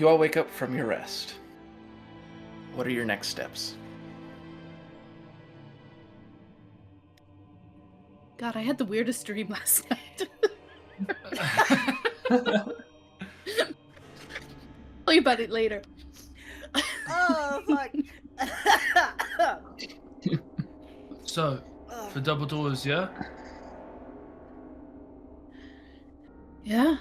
you all wake up from your rest. What are your next steps? God, I had the weirdest dream last night. Tell you about it later. Oh, fuck. So, for double doors, yeah? Yeah.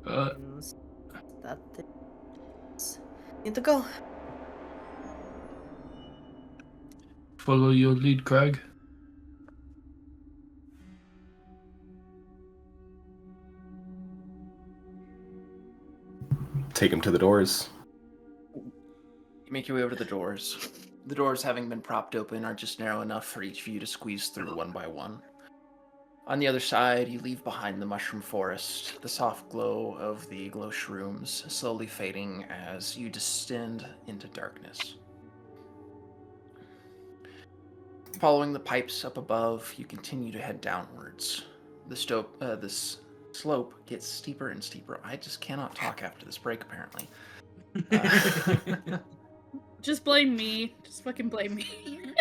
That is... Need to go. Follow your lead, Craig. Take him to the doors. You make your way over to the doors. The doors, having been propped open, are just narrow enough for each of you to squeeze through one by one. On the other side, you leave behind the mushroom forest, the soft glow of the glow shrooms slowly fading as you descend into darkness. Following the pipes up above, you continue to head downwards. This slope gets steeper and steeper. I just cannot talk after this break, apparently. Just blame me. Just fucking blame me.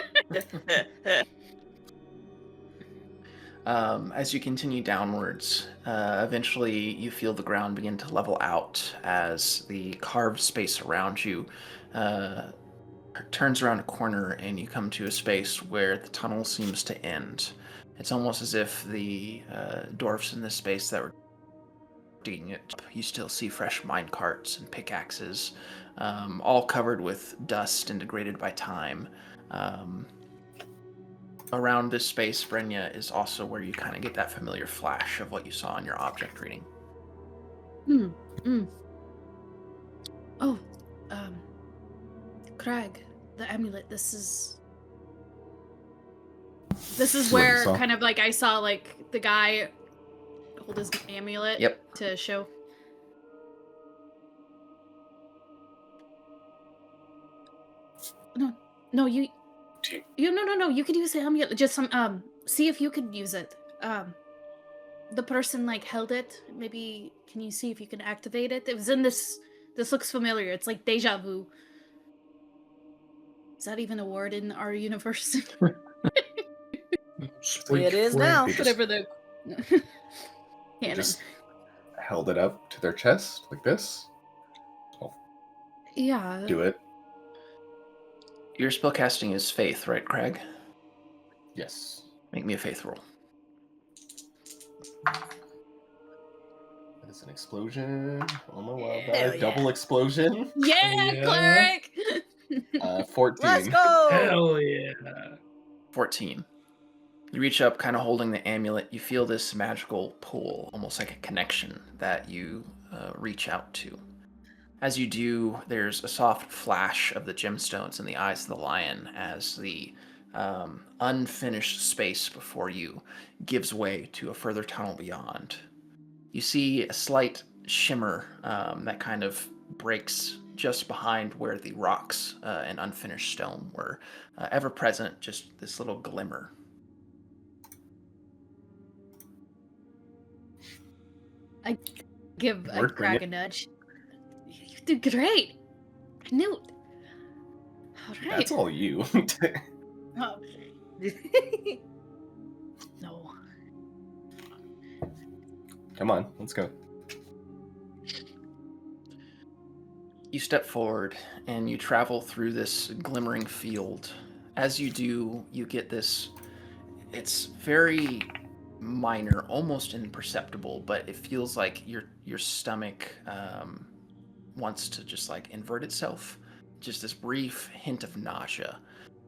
As you continue downwards, eventually you feel the ground begin to level out as the carved space around you turns around a corner and you come to a space where the tunnel seems to end. It's almost as if the dwarfs in this space that were digging it, you still see fresh mine carts and pickaxes, all covered with dust and degraded by time. Around this space, Brenya, is also where you kind of get that familiar flash of what you saw in your object reading. Oh, Craig, the amulet. This is where kind of like I saw like the guy hold his amulet. Yep. To show. No, no, you no, you could use the amulet. Just see if you could use it. The person like held it. Maybe can you see if you can activate it? It was in this. This looks familiar. It's like deja vu. Is that even a word in our universe? It is now. Whatever the canon. Just held it up to their chest like this. Oh, Yeah. do it. Your spellcasting is Faith, right, Craig? Yes. Make me a Faith roll. That is an explosion. Oh my wild Hell die. yeah. Double explosion. Yeah, cleric. 14. Let's go. Hell yeah. 14. You reach up, kind of holding the amulet. You feel this magical pull, almost like a connection that you reach out to. As you do, there's a soft flash of the gemstones in the eyes of the lion as the unfinished space before you gives way to a further tunnel beyond. You see a slight shimmer that kind of breaks just behind where the rocks and unfinished stone were ever present, just this little glimmer. I give Craig a nudge. You did great. I knew it. All right. That's all you. Oh. No. Come on, let's go. You step forward and you travel through this glimmering field. As you do, you get this, it's very minor, almost imperceptible, but it feels like your stomach wants to just like invert itself. Just this brief hint of nausea.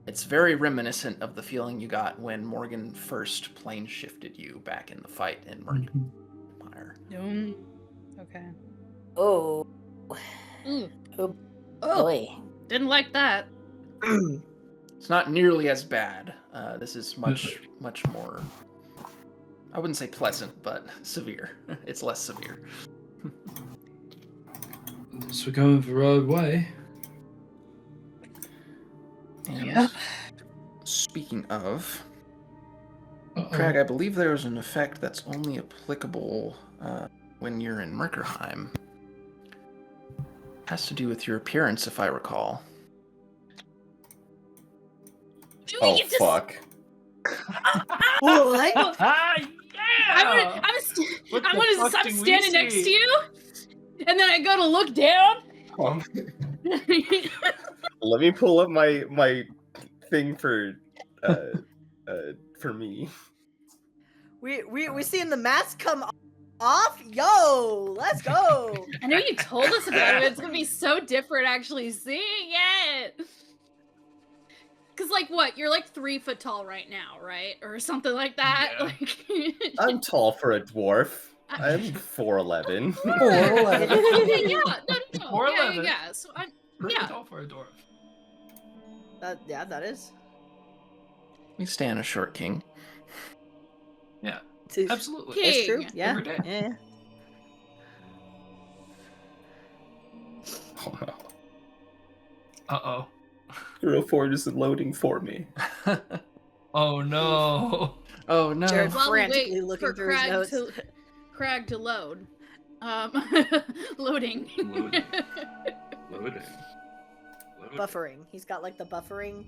It's very reminiscent of the feeling you got when Morgan first plane shifted you back in the fight in Murkmire. Okay. Oh. Mm. Oh Oh, boy. didn't like that. It's not nearly as bad. This is much more, I wouldn't say pleasant, but severe. It's less severe. So we're going the road way. And Yep. speaking of, Uh-oh. Craig, I believe there is an effect that's only applicable when you're in Merkerheim has to do with your appearance, if I recall. Do we Oh, get to fuck. What? Yeah! What the I'm fuck do we standing next see? to you, and then I go to look down. Let me pull up my thing for me. We seeing the mask come off? Yo, let's go. I know you told us about it. It's gonna be so different actually seeing it. Cause like what? You're like 3 foot tall right now, right? Or something like that. Yeah. Like I'm tall for a dwarf. I'm 4'11". 4'11". okay, yeah, no. 4'11". Yeah. So Pretty yeah. tall for a dwarf. That is. We stand a short king. Yeah, It's absolutely. King. true. Yeah. Every day. Yeah. Oh no. Uh-oh. Hero Forge isn't loading for me. Oh no. Oh no. Jared- While we Frantically wait looking for through his notes. Crag to load. Loading. Loading. Loading. Buffering. He's got like the buffering.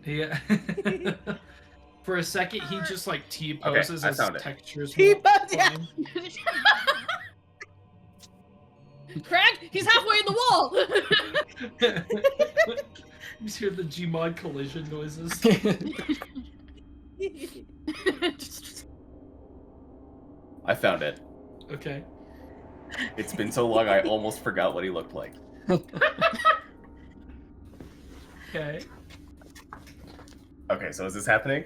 Yeah. For a second, he just like T-poses I as found it. textures. T-pose, yeah. Crag, he's halfway in the wall. You just hear the Gmod collision noises. I found it. Okay. It's been so long I almost forgot what he looked like. Okay. Okay, so is this happening?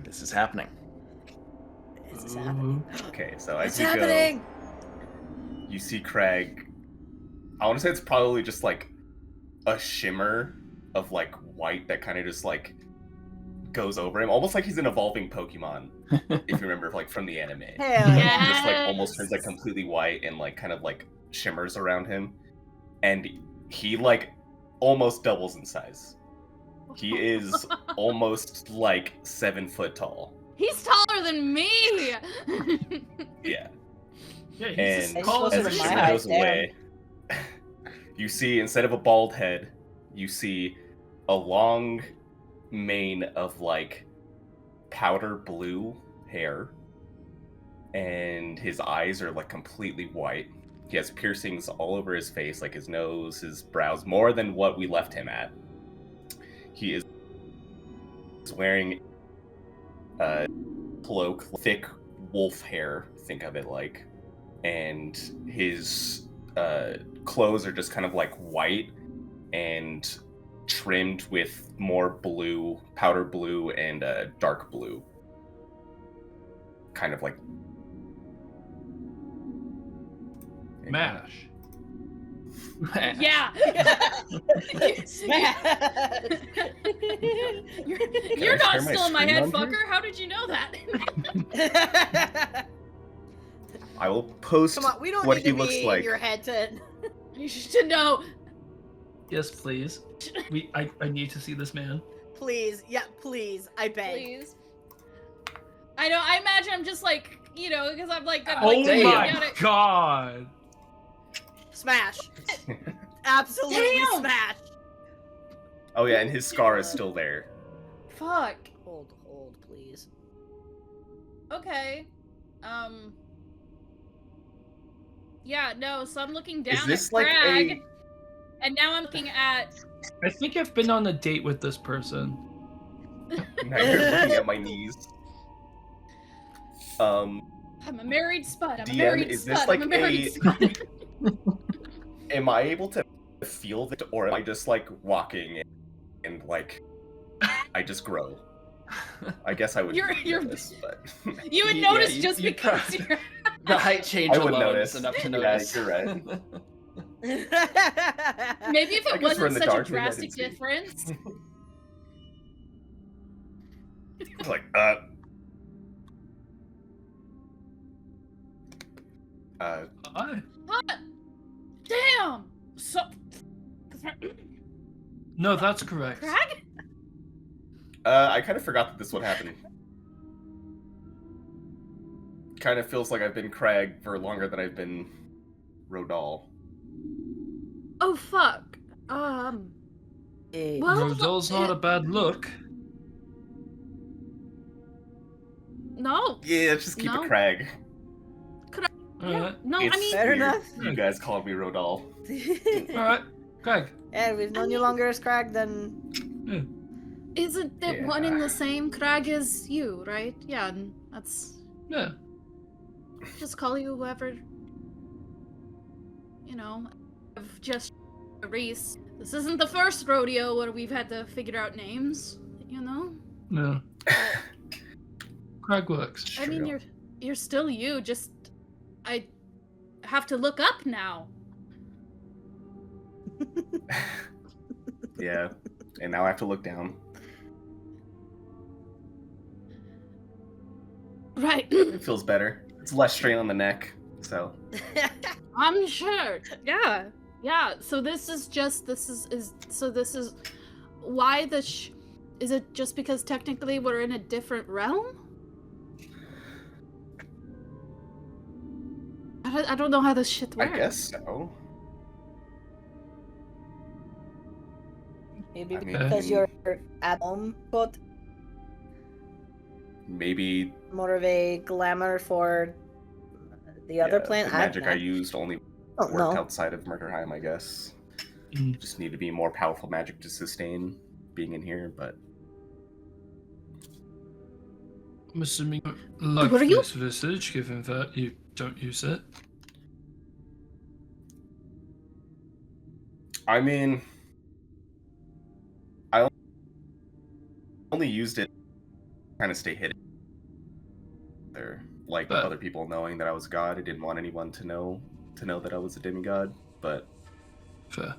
This is happening. This is happening. Okay, so It's as you happening. go, you see Craig. I want to say it's probably just like a shimmer of like white that kind of just like goes over him, almost like he's an evolving Pokemon. If you remember, like from the anime. Hell yeah. Just like almost turns like completely white and like kind of like shimmers around him, and he like almost doubles in size. He is almost like 7 foot tall. He's taller than me. Yeah. Yeah, he's And He's tall as closer the to my shimmer height, goes away, you see instead of a bald head, you see a long mane of like powder blue hair, and his eyes are like completely white. He has piercings all over his face, like his nose, his brows, more than what we left him at. He is wearing a cloak, thick wolf hair, think of it like, and his clothes are just kind of like white and trimmed with more blue, powder blue, and dark blue. Kind of like MASH. Yeah. You're I not share my still in my screen head, on here? fucker. How did you know that? I will post Come on, we don't what need he to looks be like. in your head to. You should know. Yes, please. I need to see this man. Please, yeah, please, I beg. Please. I know. I imagine I'm just like, you know, because I'm like, I'm Oh like, damn. my god! Smash. Absolutely Damn. smash. Oh yeah, and his scar is still there. Fuck. Hold, please. Okay. Yeah, no, so I'm looking down Is this at like Crag, and now I'm looking at... I think I've been on a date with this person. Now you're looking at my knees. I'm a married spud. I'm a DM, married is spud. this like I'm a married a- spud. Am I able to feel it, or am I just like walking and like I just grow? I guess I would. You're- notice, but You would Yeah, notice you- just you because probably- you're... The height change I would alone notice. is enough to Yeah, notice. you're right. Maybe if I it guess we're wasn't in the such a dark, maybe I drastic didn't see. difference. It's like I- Damn! So... No, that's correct. Crag? I kind of forgot that this would happen. kind of feels like I've been Crag for longer than I've been Rodal. Oh fuck. Well, Rodal's not a bad look. No. Yeah, let's just keep No. it Crag. Alright. No, It's I mean, Fair weird enough. You guys call me Rodal. Alright. Craig. Yeah, we've known you longer as Crag than... Yeah. isn't it one Yeah. and the same? Crag is you, right? Yeah, and that's... Yeah. Just call you whoever... You know, I've just... Reese. This isn't the first rodeo where we've had to figure out names, you know? No. Craig works. I mean, you're still you, just... I have to look up now. Yeah, and now I have to look down. Right. It feels better. It's less strain on the neck, so. I'm sure. Yeah. Yeah. So this is why is it just because technically we're in a different realm? I don't know how this shit works. I guess so. Maybe I mean, because you're at home, but maybe more of a glamour for the other planet. the magic I don't used only know. worked outside of Murderheim, I guess. Mm. Just need to be more powerful magic to sustain being in here, but I'm assuming you like What are you- this visage, given that you don't use it. I mean, I only used it to kind of stay hidden. There, like But- other people knowing that I was God. I didn't want anyone to know that I was a demigod, but Fair.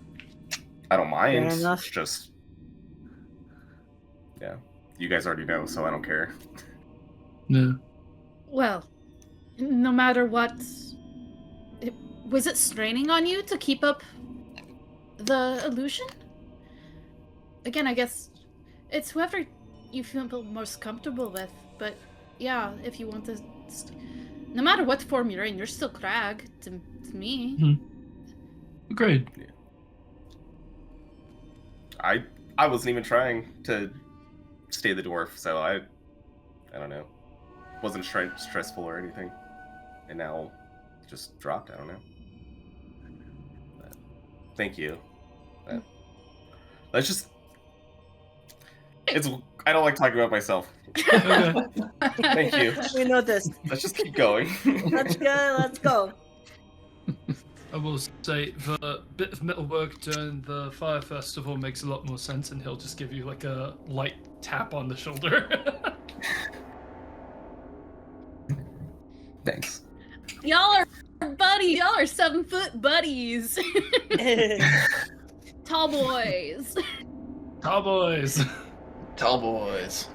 I don't mind. Fair enough. It's just, yeah, you guys already know, so I don't care. No. Well, no matter what, was it straining on you to keep up the illusion? Again, I guess it's whoever you feel most comfortable with. But yeah, if you want to, no matter what form you're in, you're still Crag to me. Agreed. I wasn't even trying to stay the dwarf, so I don't know. Wasn't stressful or anything, and now it just dropped. I don't know. But thank you. But let's just. I don't like talking about myself. Okay. Thank you. We noticed. Let's just keep going. Let's go. Let's go. I will say the bit of metalwork during the fire festival makes a lot more sense, and he'll just give you like a light tap on the shoulder. Thanks. Y'all are buddies. Y'all are 7-foot buddies. Tall boys. Cowboys. Tall boys.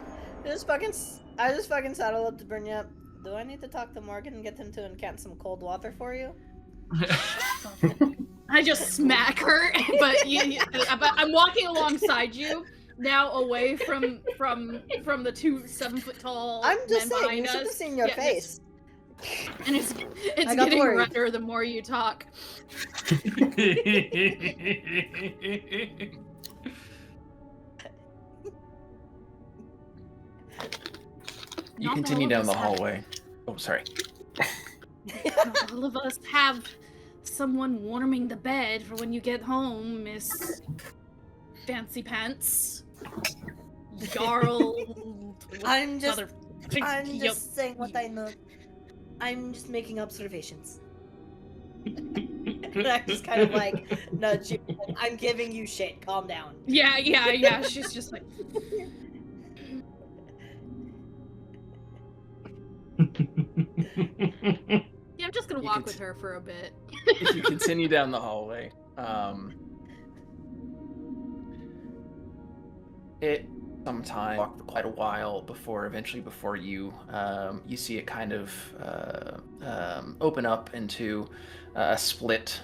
I just fucking saddle up to bring you up. Do I need to talk to Morgan and get him to incant some cold water for you? I just smack her, but but I'm walking alongside you now, away from the two 7-foot tall. I'm just men saying, you behind should have us. seen your Yeah, face. And it's I got getting worried. redder the more you talk. You Not continue all down of the us have- hallway. Oh, sorry. Not all of us have someone warming the bed for when you get home, Miss Fancy Pants. Jarl. I'm just Yup. saying what I know. I'm just making observations. And I just kind of like nudge you. Like, I'm giving you shit. Calm down. Yeah. She's just like. Yeah, I'm just gonna You walk could- with her for a bit. If you continue down the hallway, it sometime walk quite a while before you you see it kind of open up into a split.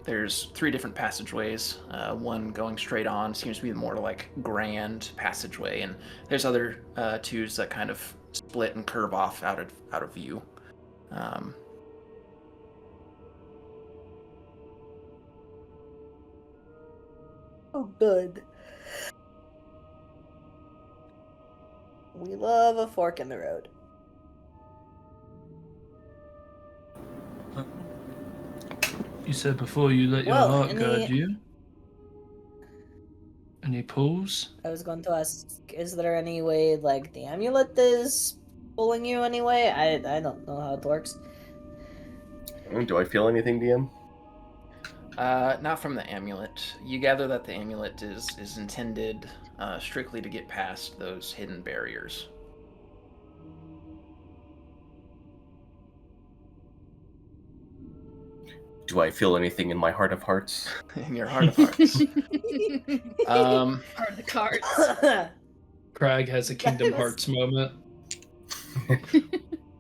There's 3 different passageways. One going straight on seems to be the more like grand passageway, and there's other 2s that kind of split and curve off out of view. Oh, good. We love a fork in the road. You said before you let your heart guide you. Any pulls? I was going to ask, is there any way, like, the amulet is pulling you anyway? I don't know how it works. Do I feel anything, DM? Not from the amulet. You gather that the amulet is intended strictly to get past those hidden barriers. Do I feel anything in my heart of hearts? In your heart of hearts. Heart of the cards. Crag has a Kingdom Hearts moment.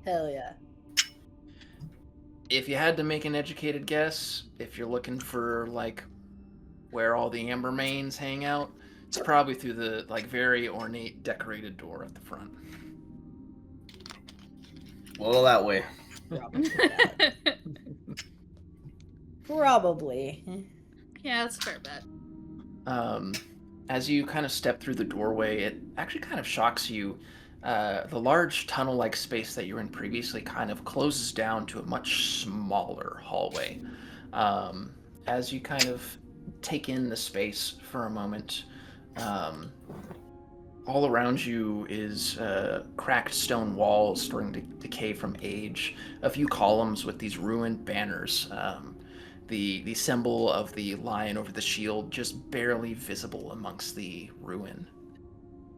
Hell yeah. If you had to make an educated guess, if you're looking for like where all the Ambermanes hang out, it's probably through the like very ornate decorated door at the front. Well, that way. Probably. Yeah, that's a fair bet. As you kind of step through the doorway, it actually kind of shocks you. The large tunnel-like space that you were in previously kind of closes down to a much smaller hallway. As you kind of take in the space for a moment, all around you is cracked stone walls starting to decay from age, a few columns with these ruined banners. The symbol of the lion over the shield just barely visible amongst the ruin.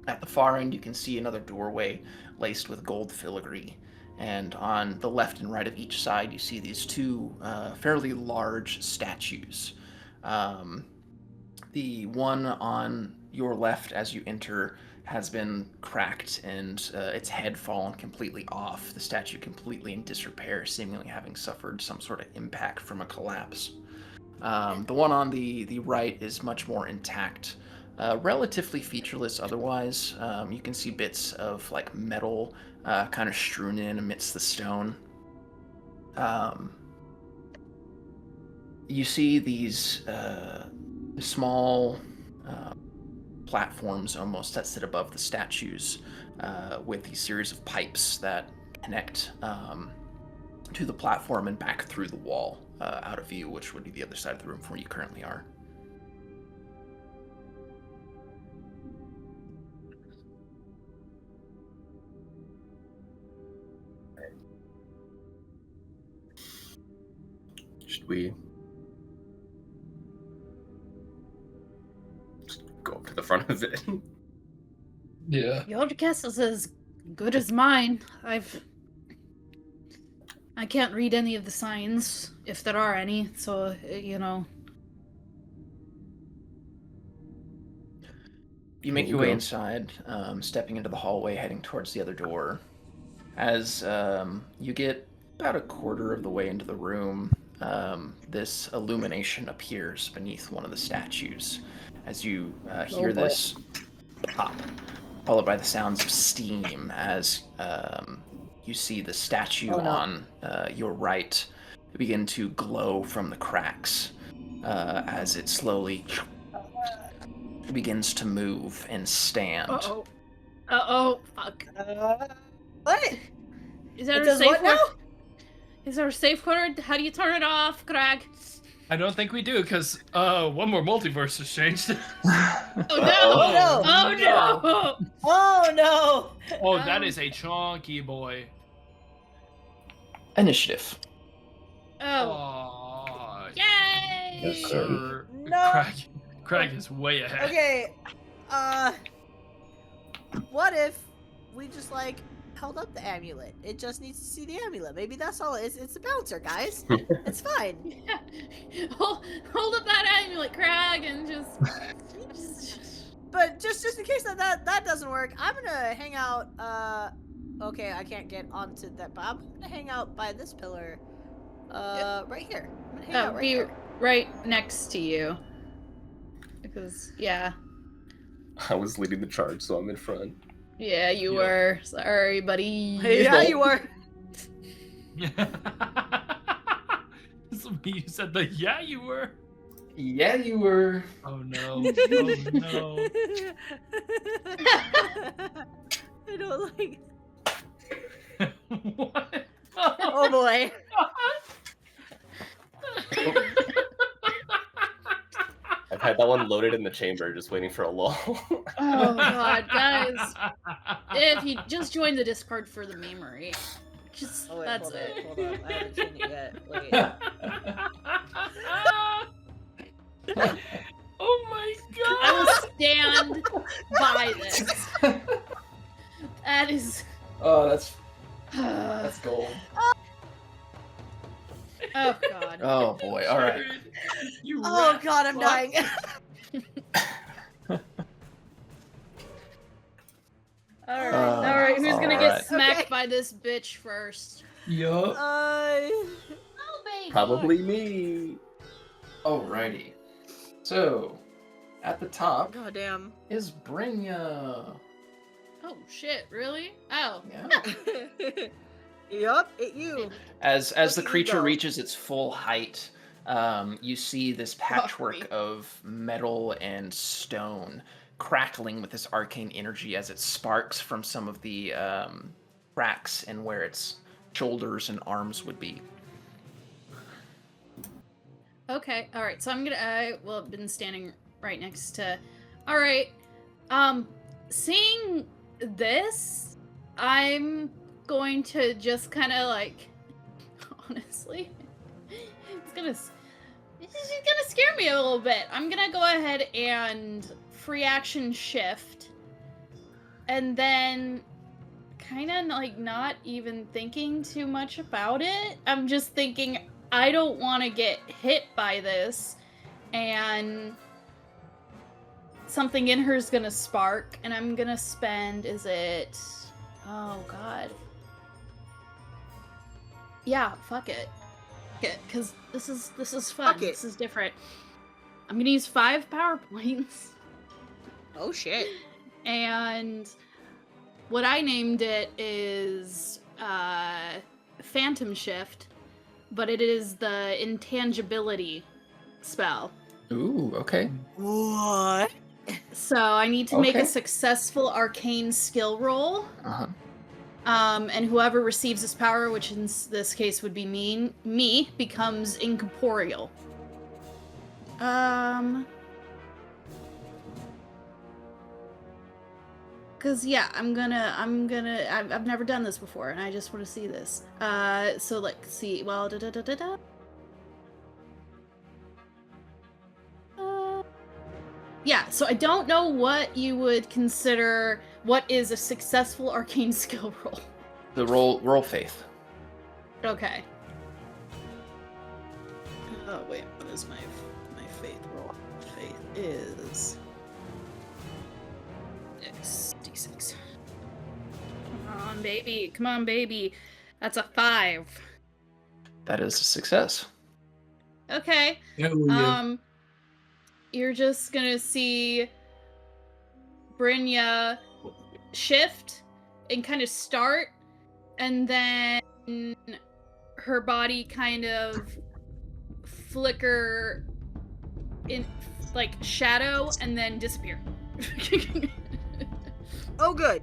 At the far end, you can see another doorway laced with gold filigree, and on the left and right of each side, you see these two fairly large statues. The one on your left as you enter has been cracked and its head fallen completely off, the statue completely in disrepair, seemingly having suffered some sort of impact from a collapse. The one on the right is much more intact, relatively featureless otherwise. You can see bits of like metal kind of strewn in amidst the stone. You see these small platforms almost that sit above the statues with these series of pipes that connect to the platform and back through the wall out of view, which would be the other side of the room from where you currently are. Should we just go up to the front of it? Yeah. Your guess is as good as mine. I can't read any of the signs, if there are any, so, you know. You make your way inside, stepping into the hallway, heading towards the other door. As you get about a quarter of the way into the room, this illumination appears beneath one of the statues. As you hear this pop, followed by the sounds of steam as you see the statue on your right begin to glow from the cracks as it slowly begins to move and stand. Uh-oh, fuck. What? Is there It a does safe what word? now? Is there a safe word? How do you turn it off, Greg? I don't think we do, because one more multiverse has changed. Oh no! Oh, Oh no! Oh no! Oh, that is a chunky boy. Initiative. Oh. Oh, Yay! Yes, sir. No. Craig is way ahead. Okay, what if we just, like, held up the amulet? It just needs to see the amulet. Maybe that's all it is. It's a bouncer, guys. It's fine. Yeah. Hold up that amulet, Craig, and just... But just in case that doesn't work, I'm gonna hang out, okay, I can't get onto that, but I'm gonna hang out by this pillar, right here. I'm gonna hang out right here. Right next to you. Because, yeah. I was leading the charge, so I'm in front. Yeah, you Yeah. were. Sorry, buddy. Yeah, you were. This is me who said that. Yeah, you were. Yeah, you were. Oh no. Oh no. I don't like. What? Oh boy. I've had that one loaded in the chamber, just waiting for a lull. Oh god, guys. If you just join the Discord for the memory. Just Oh wait, that's hold it. on, hold on. I haven't seen it yet. Wait. Oh my god! I will stand by this. That is Oh, that's gold. oh god. Oh boy. All right. You Oh rat god, I'm fuck. dying. Alright, who's gonna get alright. smacked Okay. by this bitch first? Yup. Oh baby. Probably me. Alrighty. So, at the top God damn. is Brynja. Oh shit, really? Oh. Yeah. Yup, it you. As Look the at you creature go. reaches its full height, you see this patchwork me. of metal and stone crackling with this arcane energy as it sparks from some of the cracks in where its shoulders and arms would be. Okay, alright, so I'm gonna I've been standing right next to alright. Seeing this, I'm going to just kinda like honestly it's gonna scare me a little bit. I'm gonna go ahead and free action shift and then kinda like not even thinking too much about it. I'm just thinking I don't want to get hit by this, and something in her is gonna spark, and I'm gonna spend. Is it? Oh God. Yeah, fuck it. Because this is fun. Fuck it. This is different. I'm gonna use 5 power points, Oh shit. and what I named it is Phantom Shift. But it is the intangibility spell. Ooh, okay. What? So I need to make Okay. a successful arcane skill roll. Uh-huh. And whoever receives this power, which in this case would be me, becomes incorporeal. Cause yeah, I've never done this before, and I just want to see this. So like, see, well, yeah, so I don't know what you would consider what is a successful arcane skill roll. The roll faith. Okay. Oh wait, what is my faith roll? Faith is D6. Come on, baby. That's a 5. That is a success. Okay. Hell yeah. You're just gonna see Brynja shift and kind of start, and then her body kind of flicker in like shadow and then disappear. Oh good.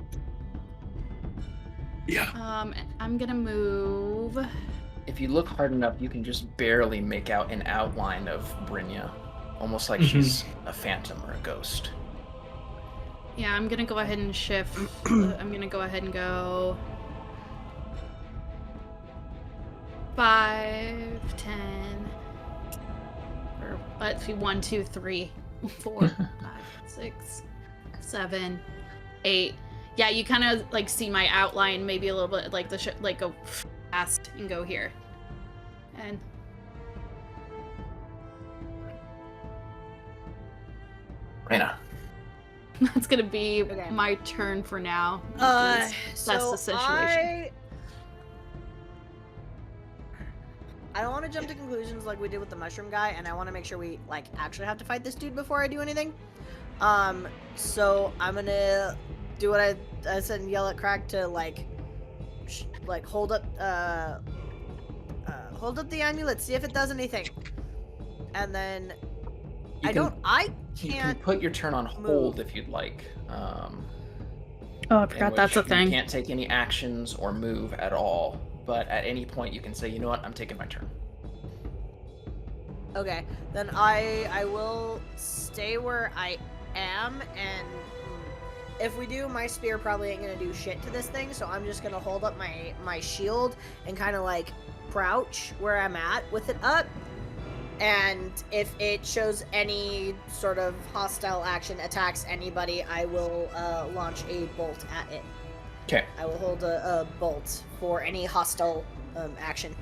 Yeah. I'm gonna move. If you look hard enough, you can just barely make out an outline of Brynja. Almost like she's a phantom or a ghost. Yeah, I'm gonna go ahead and shift. I'm gonna go ahead and go 5, 10, or let's see, 1, 2, 3, 4, 5, 6, 7, 8. Yeah, you kind of like see my outline, maybe a little bit like like go fast and go here, and Reyna. that's gonna be Okay. my turn for now. because that's the situation. I don't want to jump to conclusions like we did with the mushroom guy, and I want to make sure we actually have to fight this dude before I do anything. So I'm gonna do what I said and yell at Crag to like hold up the amulet, see if it does anything, and then You can can't put your turn on hold if you'd like. Oh, I forgot that's a thing. You can't take any actions or move at all, but at any point you can say, you know what, I'm taking my turn. Okay, then I will stay where I am, and if we do, my spear probably ain't gonna do shit to this thing, so I'm just gonna hold up my shield and kind of like crouch where I'm at with it up, and if it shows any sort of hostile action, attacks anybody, I will launch a bolt at it. Okay. I will hold a bolt for any hostile action.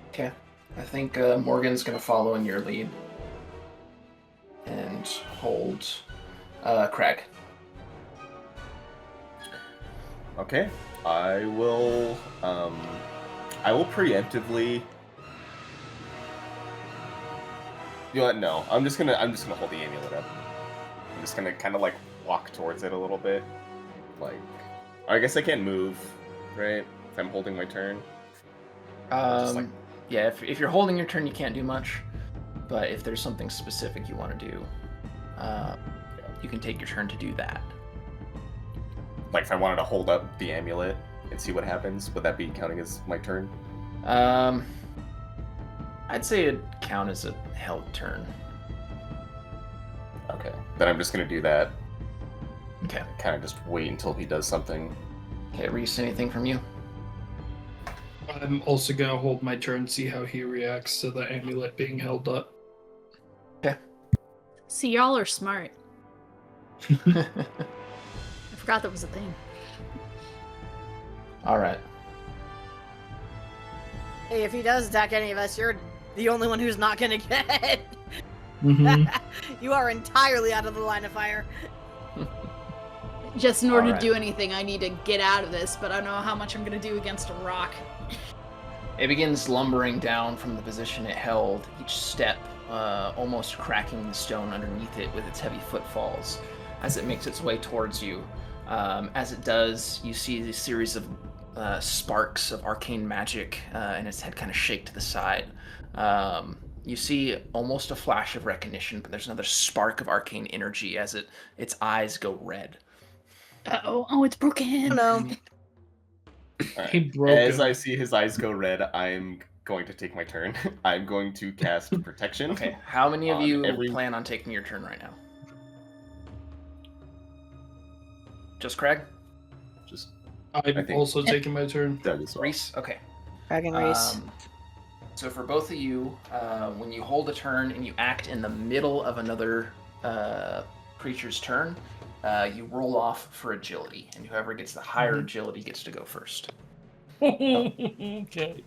Okay. I think Morgan's going to follow in your lead and hold Crag. Okay. I will preemptively. You know what? No, I'm just gonna hold the amulet up. I'm just gonna kind of like walk towards it a little bit. Like, I guess I can't move, right? If I'm holding my turn. Just like... Yeah, if you're holding your turn, you can't do much. But if there's something specific you want to do, you can take your turn to do that. Like if I wanted to hold up the amulet and see what happens, would that be counting as my turn? I'd say it'd count as a held turn. Okay, then I'm just gonna do that. Okay. Kind of just wait until he does something. Okay, Reese, anything from you? I'm also gonna hold my turn, see how he reacts to the amulet being held up. Okay. See, y'all are smart. I forgot that was a thing. All right. Hey, if he does attack any of us, you're the only one who's not gonna get. Mm-hmm. You are entirely out of the line of fire. Just in order Alright. to do anything, I need to get out of this, but I don't know how much I'm gonna do against a rock. It begins lumbering down from the position it held, each step almost cracking the stone underneath it with its heavy footfalls as it makes its way towards you. As it does, you see a series of sparks of arcane magic, and its head kind of shake to the side. You see almost a flash of recognition, but there's another spark of arcane energy as its eyes go red. Uh-oh. Oh, it's broken. Oh, no. He broke As him. I see his eyes go red, I'm going to take my turn. I'm going to cast Protection. Okay, how many of On you every- plan on taking your turn right now? Just Craig? Just I'm think- also taking my turn. Doug as well. Reese? Okay. Dragon race. So for both of you, when you hold a turn and you act in the middle of another creature's turn, you roll off for agility, and whoever gets the higher agility gets to go first. Okay.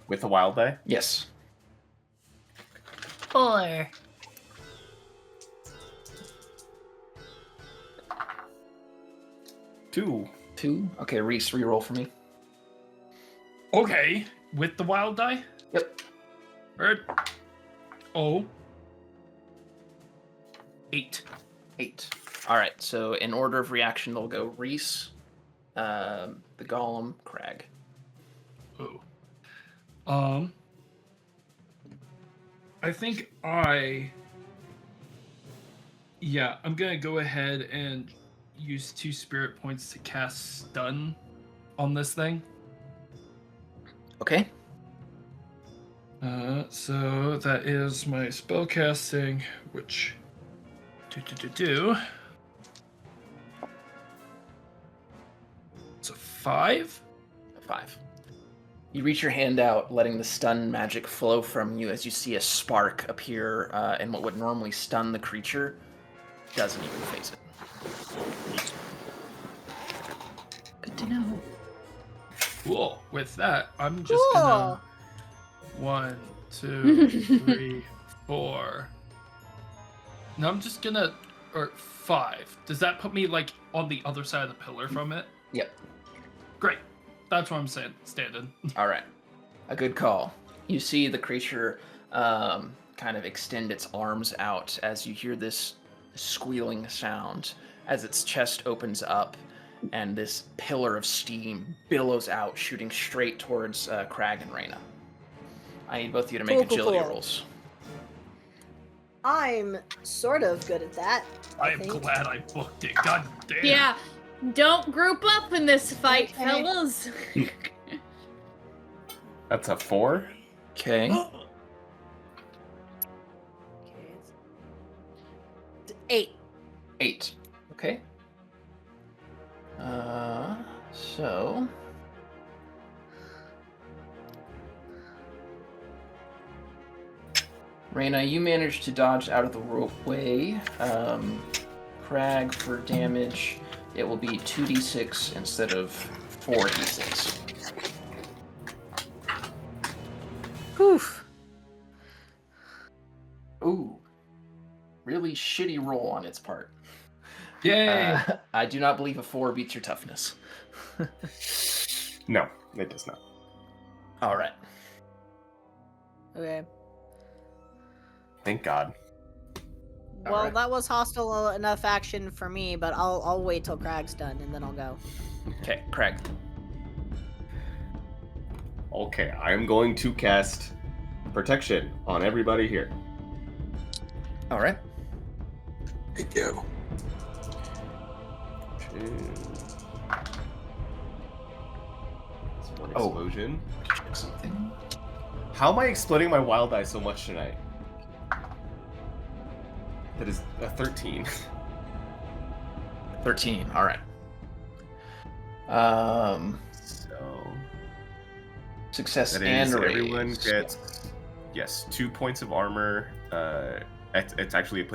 With a wild die? Yes. 4. 2. 2. Okay, Reese, reroll for me. Okay. With the wild die? Yep. Right. 8. 8. All right. So in order of reaction, they'll go Reese, the Golem, Crag. Oh. I think I'm gonna go ahead and use 2 spirit points to cast stun on this thing. Okay. So that is my spell casting, which do. It's a 5. 5. You reach your hand out, letting the stun magic flow from you as you see a spark appear, and what would normally stun the creature doesn't even phase it. Good to know. Cool. With that, I'm just Cool. gonna 1, 2, 3, 4. No, I'm just gonna 5. Does that put me like on the other side of the pillar from it? Yep. Great. That's what I'm saying. Standing. All right. A good call. You see the creature kind kind of extend its arms out as you hear this squealing sound as its chest opens up and this pillar of steam billows out, shooting straight towards Crag and Reyna. I need both of you to make agility rolls. I'm sort of good at that. I am glad I booked it. God damn. Yeah. Don't group up in this fight, Okay. fellas. That's a 4. Okay. Eight. 8. Okay. So... Reyna, you managed to dodge out of the way. Crag, for damage, it will be 2d6 instead of 4d6. Oof. Ooh. Really shitty roll on its part. Yay! I do not believe a 4 beats your toughness. No, it does not. All right. Okay. Thank God. Well, Alright. that was hostile enough action for me, but I'll wait till Crag's done and then I'll go. Okay, Crag. Okay, I'm going to cast protection on everybody here. All right. Thank you. It's one Oh. explosion. Check something. How am I exploding my wild die so much tonight? That is a 13. 13. All right. So Success that and is raise. everyone gets 2 points of armor. It's actually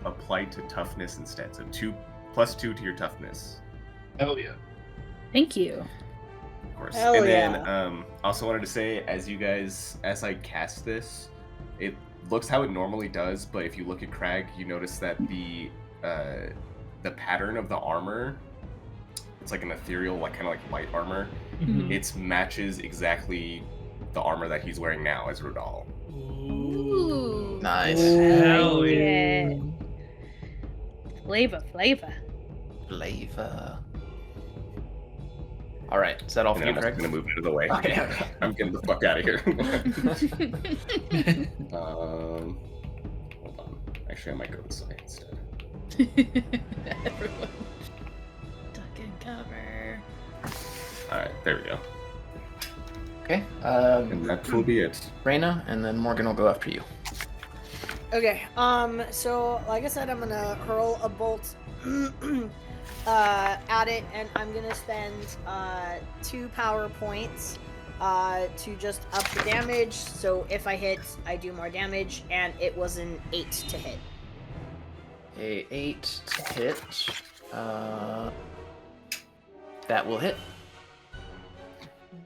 applied to toughness instead. So 2+2 to your toughness, Hell yeah. Thank you. of course. Hell and yeah. then also wanted to say, as I cast this, it looks how it normally does, but if you look at Crag, you notice that the pattern of the armor, it's like an ethereal, like kind of like light armor. Mhm. It matches exactly the armor that he's wearing now as Rudal. Ooh. Nice. Hell yeah. Flavor. Flavor. All right. Is that all And for then you, I'm also Crag? gonna move out of the way. Okay. I'm getting the fuck out of here. Hold on. Actually, I might go this way instead. Everyone. Duck and cover. All right, there we go. Okay. And that will be it. Reyna, and then Morgan will go after you. Okay, so like I said, I'm gonna hurl a bolt at it, and I'm gonna spend 2 power points to just up the damage. So if I hit, I do more damage, and it was an 8 to hit. A 8 to hit. That will hit.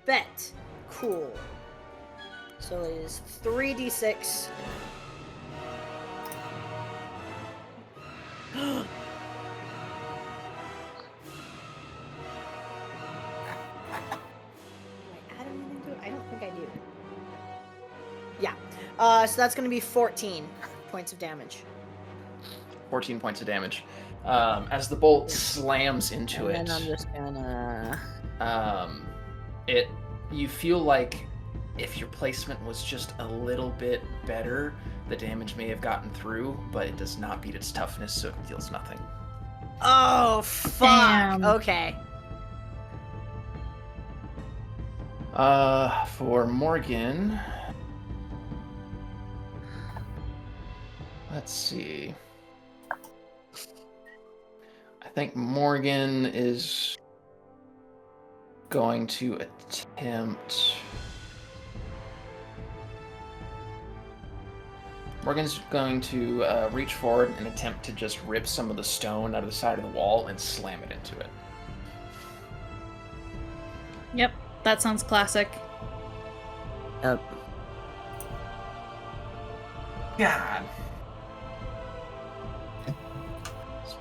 Bet. Cool. So it is 3d6. Do I add anything to it? I don't think I do. Yeah. So that's going to be 14 points of damage. 14 points of damage. As the bolt slams into And it, then I'm just gonna... you feel like if your placement was just a little bit better, the damage may have gotten through, but it does not beat its toughness, so it deals nothing. Oh, fuck. Damn. Okay. For Morgan, let's see. I think Morgan is going to attempt. Morgan's going to reach forward and attempt to just rip some of the stone out of the side of the wall and slam it into it. Yep, that sounds classic. Yep. God. It's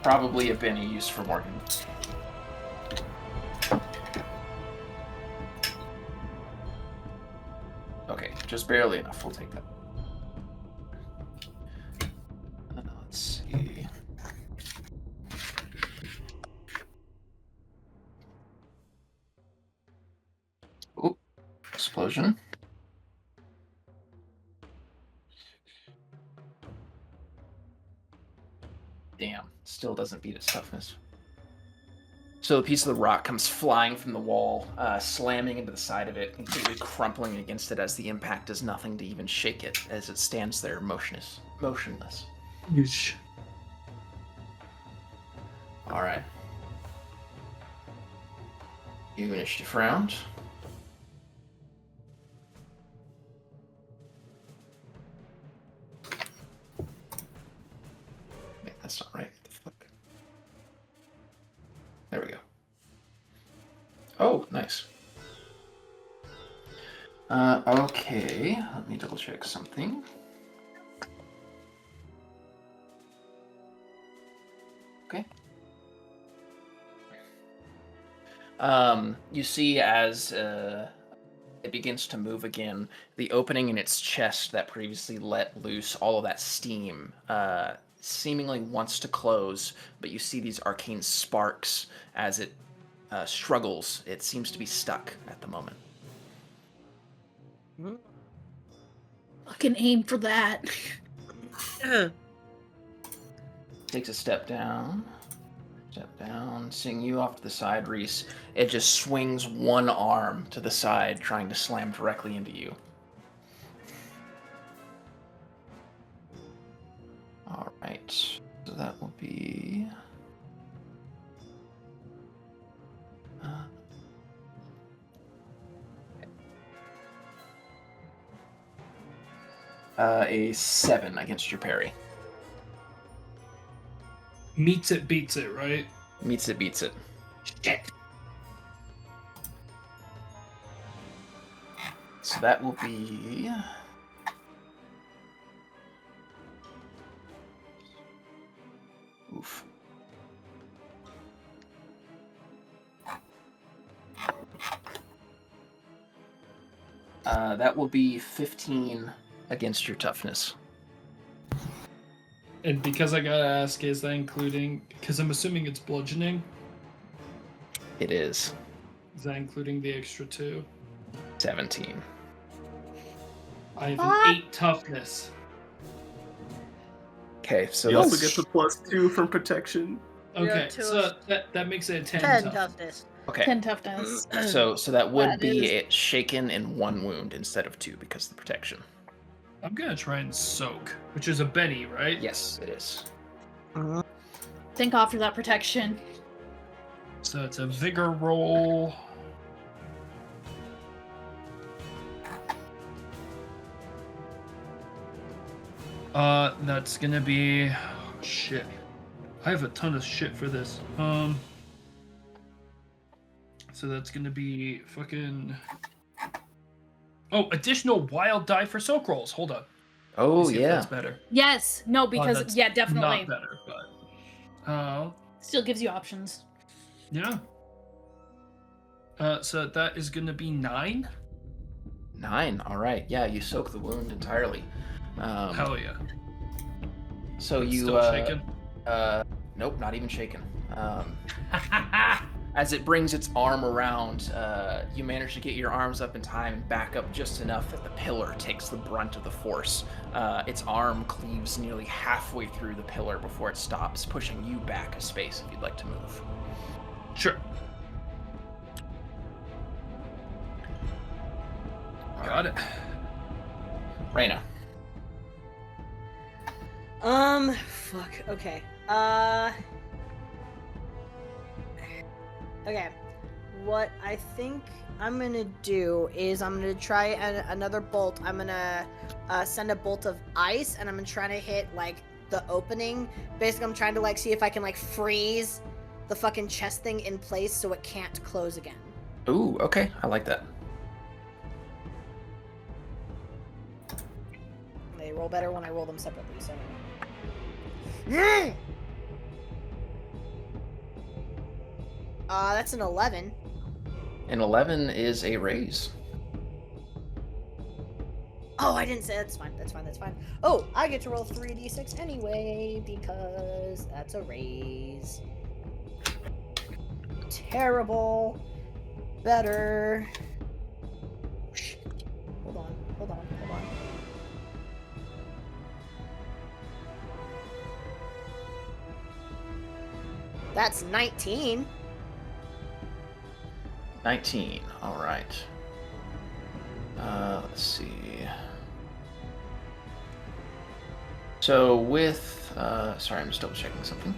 probably have been a use for Morgan. Okay, just barely enough. We'll take that. explosion. Damn, still doesn't beat its toughness. So a piece of the rock comes flying from the wall, slamming into the side of it, completely crumpling against it as the impact does nothing to even shake it, as it stands there motionless. Yeesh. All right. You initiative round. Wait, that's not right. What the fuck? There we go. Oh, nice. Okay, let me double check something. Okay. You see as it begins to move again, the opening in its chest that previously let loose all of that steam seemingly wants to close, but you see these arcane sparks as it struggles. It seems to be stuck at the moment. Fucking aim for that. Takes a step down, seeing you off to the side, Reese. It just swings one arm to the side, trying to slam directly into you. All right, so that will be... a 7 against your parry. Meets it, beats it, right? Meets it, beats it. Shit. So that will be... Oof. That will be 15 against your toughness. And because I gotta ask, is that including... Because I'm assuming it's bludgeoning. It is. Is that including the extra 2? 17. I have an 8 toughness. Okay, so You also let's... get the +2 from protection. Okay, Yeah, so that makes it a 10 10 tough. toughness. Okay, 10 toughness. so that would That be is- it shaken in 1 wound instead of 2 because of the protection. I'm gonna try and soak, which is a Benny, right? Yes, it is. Think off for that protection. So it's a vigor roll. That's gonna be... Oh, shit. I have a ton of shit for this. So that's gonna be fucking... Oh, additional wild die for soak rolls. Hold on. Oh, See if yeah. that's better. Yes. No, because that's yeah, definitely. Not better, but... Still gives you options. yeah. So that is gonna be 9. 9, all right. Yeah, you soak the wound entirely. Hell yeah. So you... Still shaking? Nope, not even shaken. As it brings its arm around, you manage to get your arms up in time and back up just enough that the pillar takes the brunt of the force. Its arm cleaves nearly halfway through the pillar before it stops, pushing you back a space if you'd like to move. Sure. Got it. Reyna. Fuck. Okay. Okay. What I think I'm gonna do is I'm gonna try another bolt. I'm gonna send a bolt of ice, and I'm gonna try to hit like the opening. Basically, I'm trying to like see if I can like freeze the fucking chest thing in place so it can't close again. Ooh, okay. I like that. They roll better when I roll them separately. So. That's an 11. An 11 is a raise. Oh, I didn't say that's fine. That's fine. That's fine. Oh, I get to roll 3d6 anyway because that's a raise. Terrible. Better. Shit. That's 19. 19. All right. Let's see. So with, sorry, I'm just double checking something.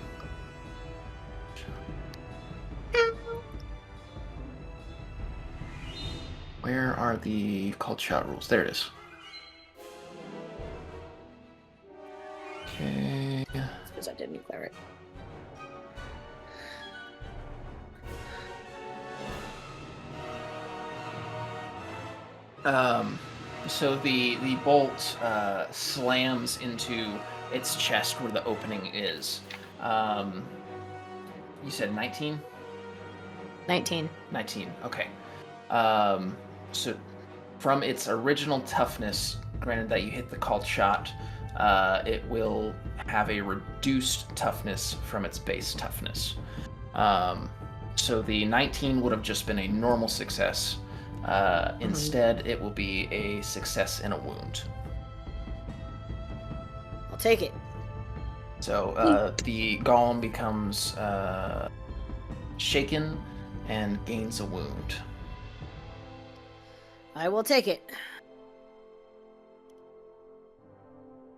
Where are the called shot rules? There it is. Okay. Because I didn't declare it. So the bolt slams into its chest where the opening is. You said 19? 19. 19, okay. So from its original toughness, granted that you hit the called shot, it will have a reduced toughness from its base toughness. So the 19 would have just been a normal success. Instead, it will be a success in a wound. I'll take it. So the golem becomes shaken and gains a wound. I will take it.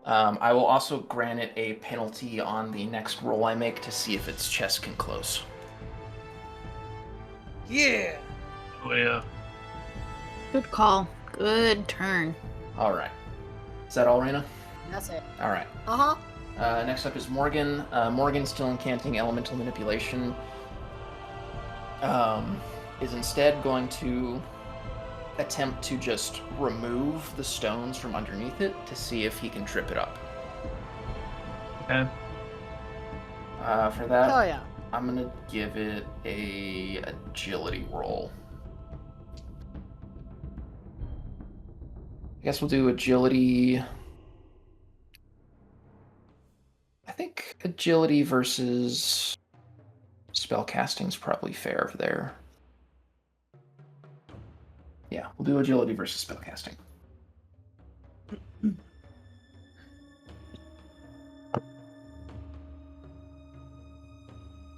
I will also grant it a penalty on the next roll I make to see if its chest can close. Yeah. Oh yeah. Good call. Good turn. All right. Is that all, Raina? That's it. All right. Uh-huh. Next up is Morgan. Morgan's still incanting Elemental Manipulation. Is instead going to attempt to just remove the stones from underneath it to see if he can trip it up. Okay. For that, Oh yeah. I'm gonna give it a agility roll. I guess we'll do agility. I think agility versus spellcasting's probably fair there. Yeah, we'll do agility versus spellcasting.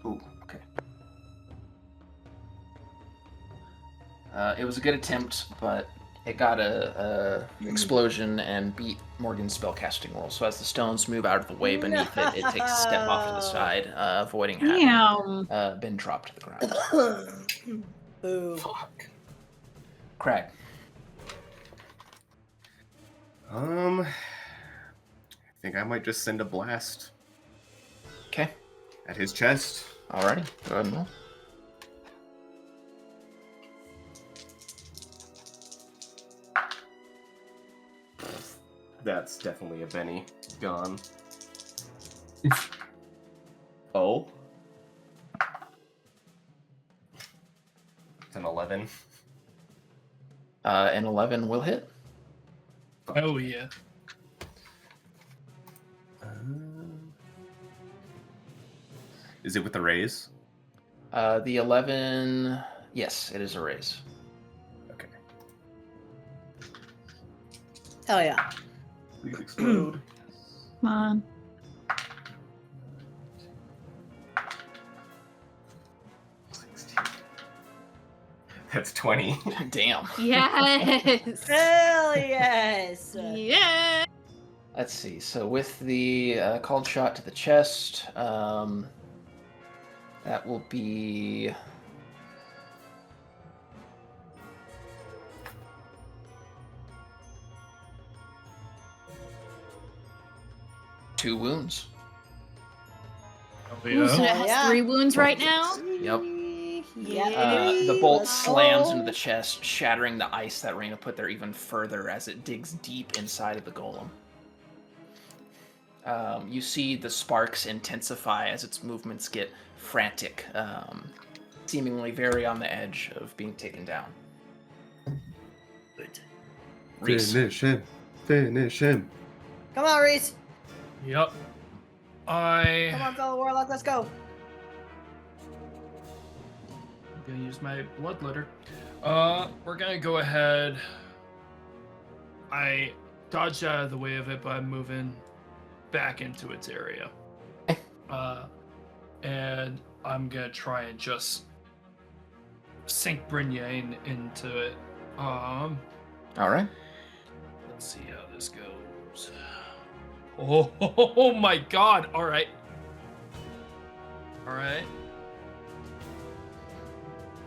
Ooh, okay. It was a good attempt, but it got a explosion and beat Morgan's spellcasting roll. So as the stones move out of the way beneath it, it takes a step off to the side, avoiding having been dropped to the ground. Boo. Fuck. Crag. I think I might just send a blast Okay. at his chest. Alrighty. Go ahead and roll. That's definitely a Benny. Gone. Oh. It's an 11. An 11 will hit. Oh yeah. Is it with the raise? The 11, yes, it is a raise. Okay. Hell yeah. Please explode. Come on. That's 20. Damn. Yes. Hell yes. Yeah. Let's see. So with the called shot to the chest, that will be... two wounds. Oh Ooh, so it yeah. has Yeah. 3 wounds right now? Yep. Yeah. The bolt Let's slams go. into the chest, shattering the ice that Raina put there even further as it digs deep inside of the golem. You see the sparks intensify as its movements get frantic, seemingly very on the edge of being taken down. Reese. Finish him. Finish him. Come on, Reese. Yep. Come on, fellow warlock. Let's go. I'm gonna use my bloodletter. We're gonna go ahead. I dodged out of the way of it, but I'm moving back into its area. And I'm gonna try and just sink Brynjane into it. All right. Let's see how this goes. Oh my god! All right.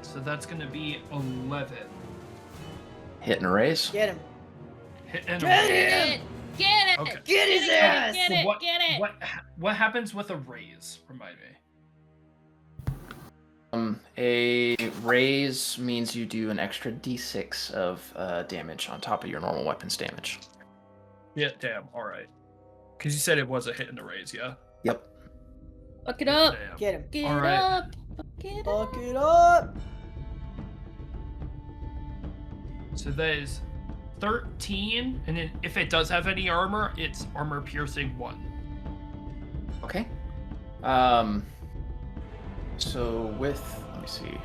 So that's gonna be 11. Hit and erase. Get him. Hit and Get erase. it! Get it! Okay. Get his ass! Get So it! what, Get it! what happens with a raise? Remind me. A raise means you do an extra d6 of damage on top of your normal weapons damage. Yeah, damn. All right. Because you said it was a hit and a raise, yeah. Yep. Fuck it up! Damn. Get him. Get All right. up! Fuck it up! Fuck it up! So that is 13, and then if it does have any armor, it's armor piercing 1. Okay. So with, let me see.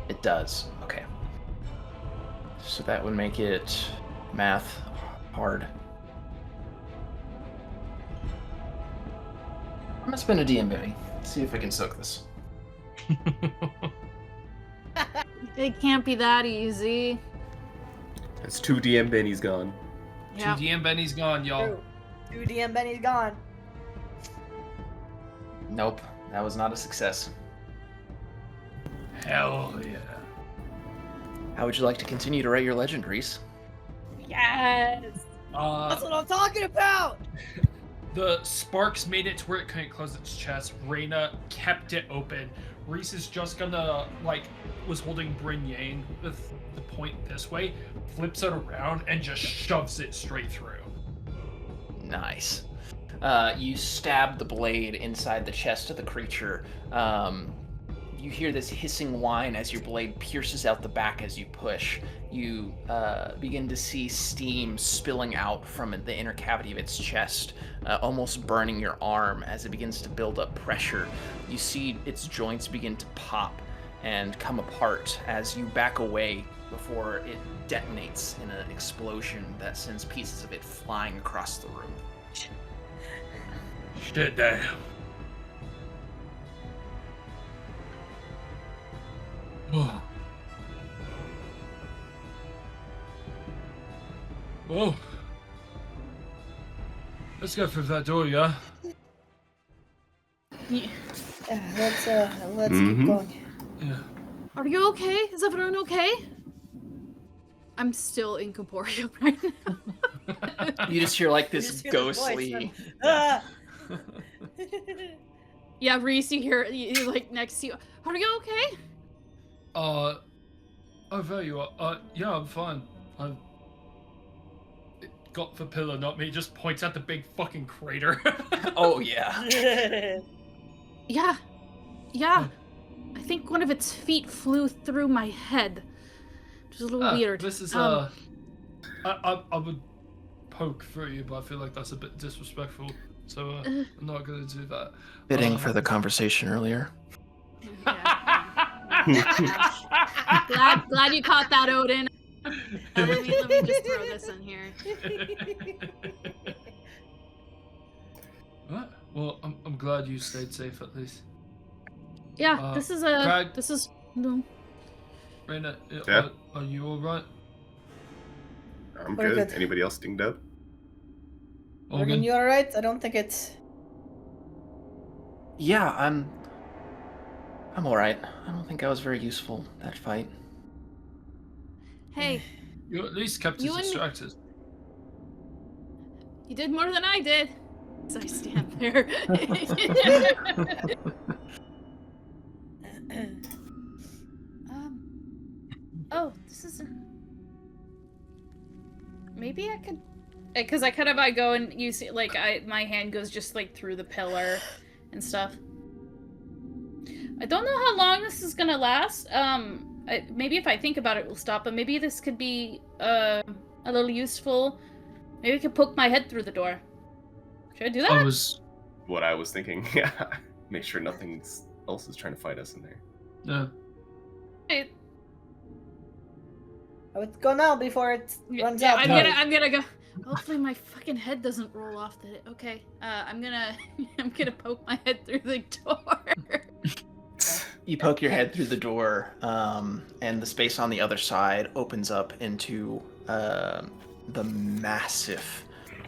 It does. Okay. So that would make it math hard. I'm gonna spin a DM Benny. See if I can soak this. It can't be that easy. That's 2 DM Benny's gone. Yeah. 2 DM Benny's gone, y'all. True. 2 DM Benny's gone. Nope, that was not a success. Hell yeah. How would you like to continue to write your legendaries? Yes! That's what I'm talking about! The sparks made it to where it couldn't close its chest. Reyna kept it open. Reese is just gonna, was holding Brynjane with the point this way, flips it around, and just shoves it straight through. Nice. You stab the blade inside the chest of the creature. You hear this hissing whine as your blade pierces out the back as you push. You begin to see steam spilling out from the inner cavity of its chest, almost burning your arm as it begins to build up pressure. You see its joints begin to pop and come apart as you back away before it detonates in an explosion that sends pieces of it flying across the room. Shit, damn. Oh. Whoa. Let's go through that door, yeah? Let's Mhm. keep going. Yeah. Are you okay? Is everyone okay? I'm still incorporeal right now. You just hear like You this just hear the voice ghostly. from, "Ah!" Yeah, Reese, you hear you like next to you. Are you okay? Oh, there you are. Yeah, I'm fine. I've got the pillar, not me. Just points at the big fucking crater. Oh yeah. Yeah. Yeah. I think one of its feet flew through my head. Which is a little weird. This is I would poke through you, but I feel like that's a bit disrespectful. So I'm not gonna do that. Fitting for the conversation earlier. Glad you caught that, Odin. Let me just throw this in here. What? Well, I'm glad you stayed safe at least. Yeah, this is no. Reyna, Yeah? are you alright? I'm We're good. good. Anybody else dinged up? Morgan, you alright? I don't think it's... Yeah, I'm all right. I don't think I was very useful that fight. Hey, You at least kept You us and me- distracted. you did more than I did. So I stand there. Oh, this isn't. Maybe I could, because I go and you see, my hand goes just through the pillar and stuff. I don't know how long this is gonna last. Maybe if I think about it, it will stop. But maybe this could be a little useful. Maybe I could poke my head through the door. Should I do that? I was. What I was thinking. Yeah. Make sure nothing else is trying to fight us in there. Yeah. Right. I would go now before it runs Yeah, out. I'm gonna go. Hopefully my fucking head doesn't roll off the. Okay. I'm gonna poke my head through the door. You poke your head through the door, and the space on the other side opens up into the massive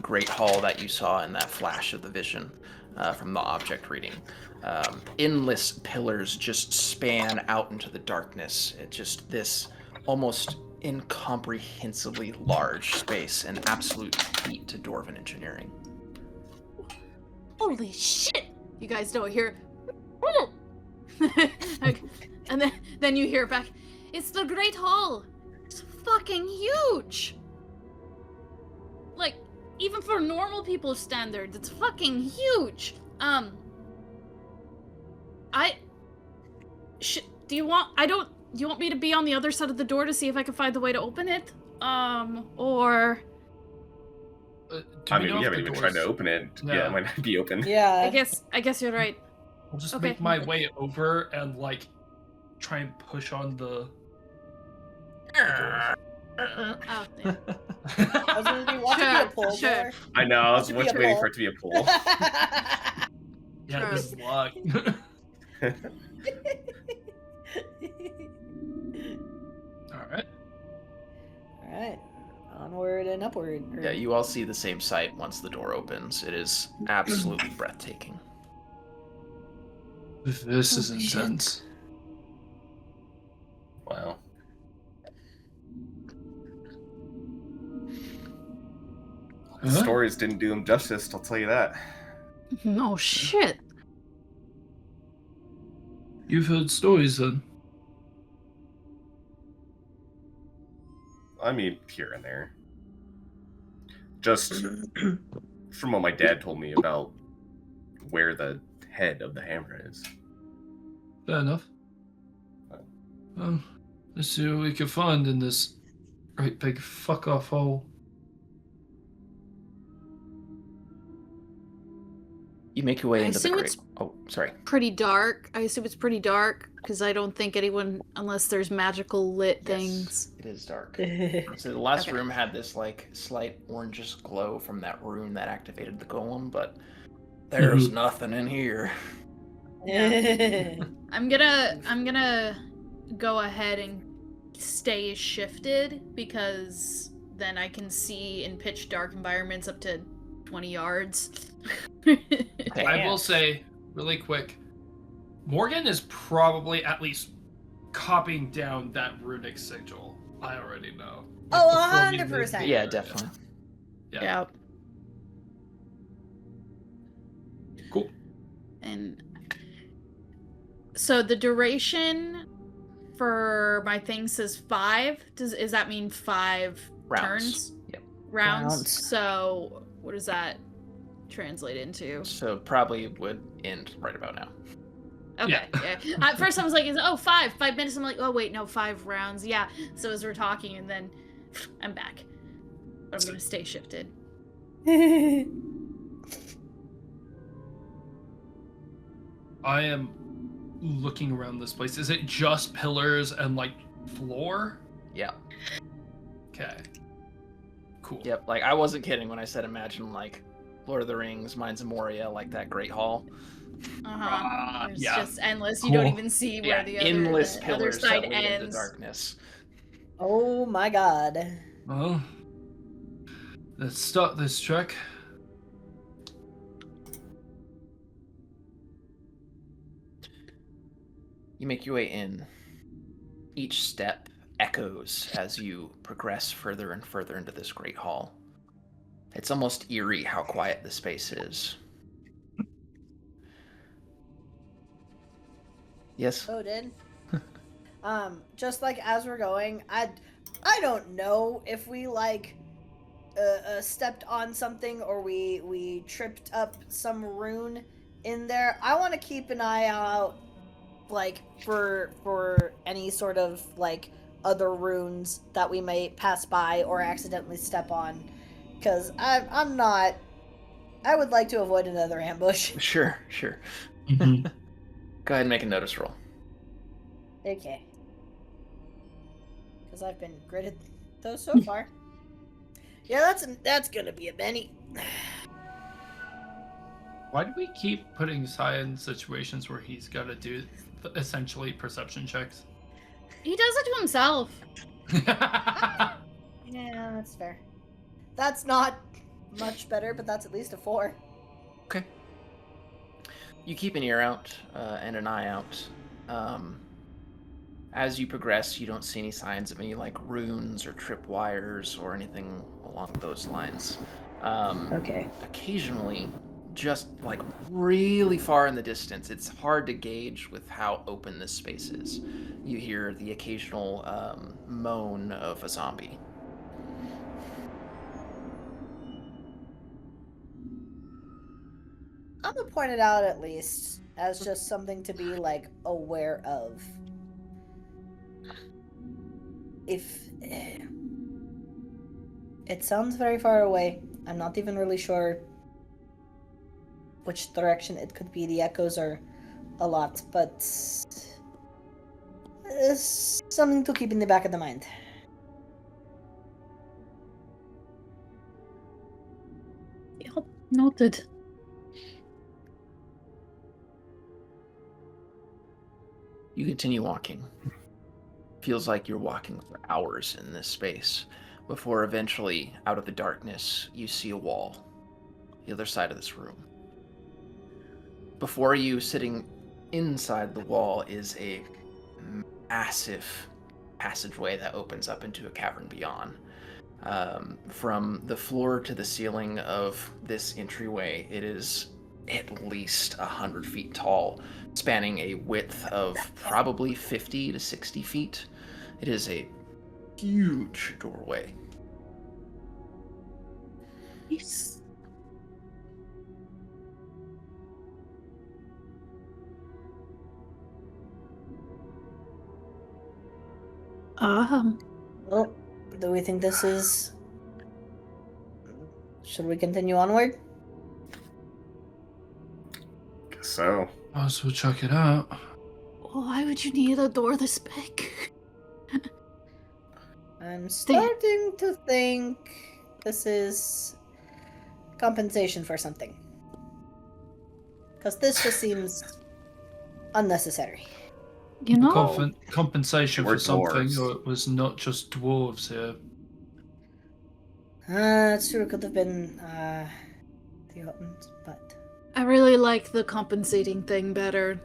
great hall that you saw in that flash of the vision from the object reading. Endless pillars just span out into the darkness. It's just this almost incomprehensibly large space, an absolute feat to Dwarven engineering. Holy shit! You guys don't hear. And then you hear back. It's the Great Hall. It's fucking huge. Like, even for normal people's standards, it's fucking huge. Do you want me to be on the other side of the door to see if I can find the way to open it? Or... I mean, we haven't even tried to open it. No. Yeah, it might not be open. Yeah. I guess you're right. I'll just Okay. make my way over and, like, try and push on the... Oh, yeah. I was gonna be watching Sure, a pull sure. door. I know, I was Should be just a waiting pull. for it to be a pull. Yeah, Sure. this is luck. Alright. Alright. Onward and upward. Yeah, you all see the same sight once the door opens. It is absolutely breathtaking. This is Holy shit. intense. Wow. The Huh? stories didn't do him justice, I'll tell you that. No shit. You've heard stories then? I mean, here and there. Just from what my dad told me about where the head of the hammer is. Fair enough. Let's see what we can find in this great big fuck off hole. You make your way I into the assume great... it's- Oh, sorry. Pretty dark. I assume it's pretty dark because I don't think anyone, unless there's magical lit things. Yes, it is dark. Yeah. So the last Okay. room had this like slight orangish glow from that rune that activated the golem, but there's nothing in here. I'm gonna go ahead and stay shifted because then I can see in pitch dark environments up to 20 yards. Okay. I will say, really quick, Morgan is probably at least copying down that runic sigil. I already know. Oh, Before we moved 100%. Yeah, here. definitely. Yeah. Cool. And so the duration for my thing says 5. Is that mean 5 Rounds. turns? Yep. Rounds. Rounds. So what does that translate into? So probably would end right about now. Okay. Yeah. At first I was like, 5 minutes. I'm like, oh wait, no, 5 rounds. Yeah. So as we're talking, and then I'm back. But I'm gonna stay shifted. I am looking around this place. Is it just pillars and like floor? Yeah. Okay. Cool. Yep. Like I wasn't kidding when I said imagine like Lord of the Rings, Mines of Moria, like that Great Hall. It's yeah. just endless. You don't Cool. even see Yeah, where the other, endless the pillars other side that lead into ends. darkness. Oh my god. Well, let's start this trek. You make your way in. Each step echoes as you progress further and further into this great hall. It's almost eerie how quiet the space is. Yes? Odin. Just like as we're going, I don't know if we like stepped on something or we tripped up some rune in there. I want to keep an eye out, like for any sort of like other runes that we may pass by or accidentally step on, because I'm not. I would like to avoid another ambush. Sure. Mm-hmm. Go ahead and make a notice roll. Okay. Because I've been gritted those so far. Yeah, that's gonna be a Benny. Why do we keep putting Sai in situations where he's got to do essentially perception checks? He does it to himself. Yeah, that's fair. That's not much better, but that's at least a 4. Okay. You keep an ear out and an eye out. As you progress, you don't see any signs of any like runes or tripwires or anything along those lines. Okay. Occasionally, just like really far in the distance, it's hard to gauge with how open this space is. You hear the occasional moan of a zombie. I'm gonna point it out at least as just something to be like aware of. If it sounds very far away, I'm not even really sure which direction it could be. The echoes are a lot, but it's something to keep in the back of the mind. Yep, noted. You continue walking. Feels like you're walking for hours in this space before eventually, out of the darkness, you see a wall. The other side of this room. Before you, sitting inside the wall, is a massive passageway that opens up into a cavern beyond. From the floor to the ceiling of this entryway, it is at least 100 feet tall, spanning a width of probably 50 to 60 feet. It is a huge doorway. Yes. Well, do we think this is... Should we continue onward? Guess so. Might as well check it out. Why would you need a door this big? I'm starting to think this is compensation for something. Because this just seems unnecessary. You know, Compensation We're for something, dwarves. or it was not just dwarves here. It's true, it could have been the Ottomans, but... I really like the compensating thing better.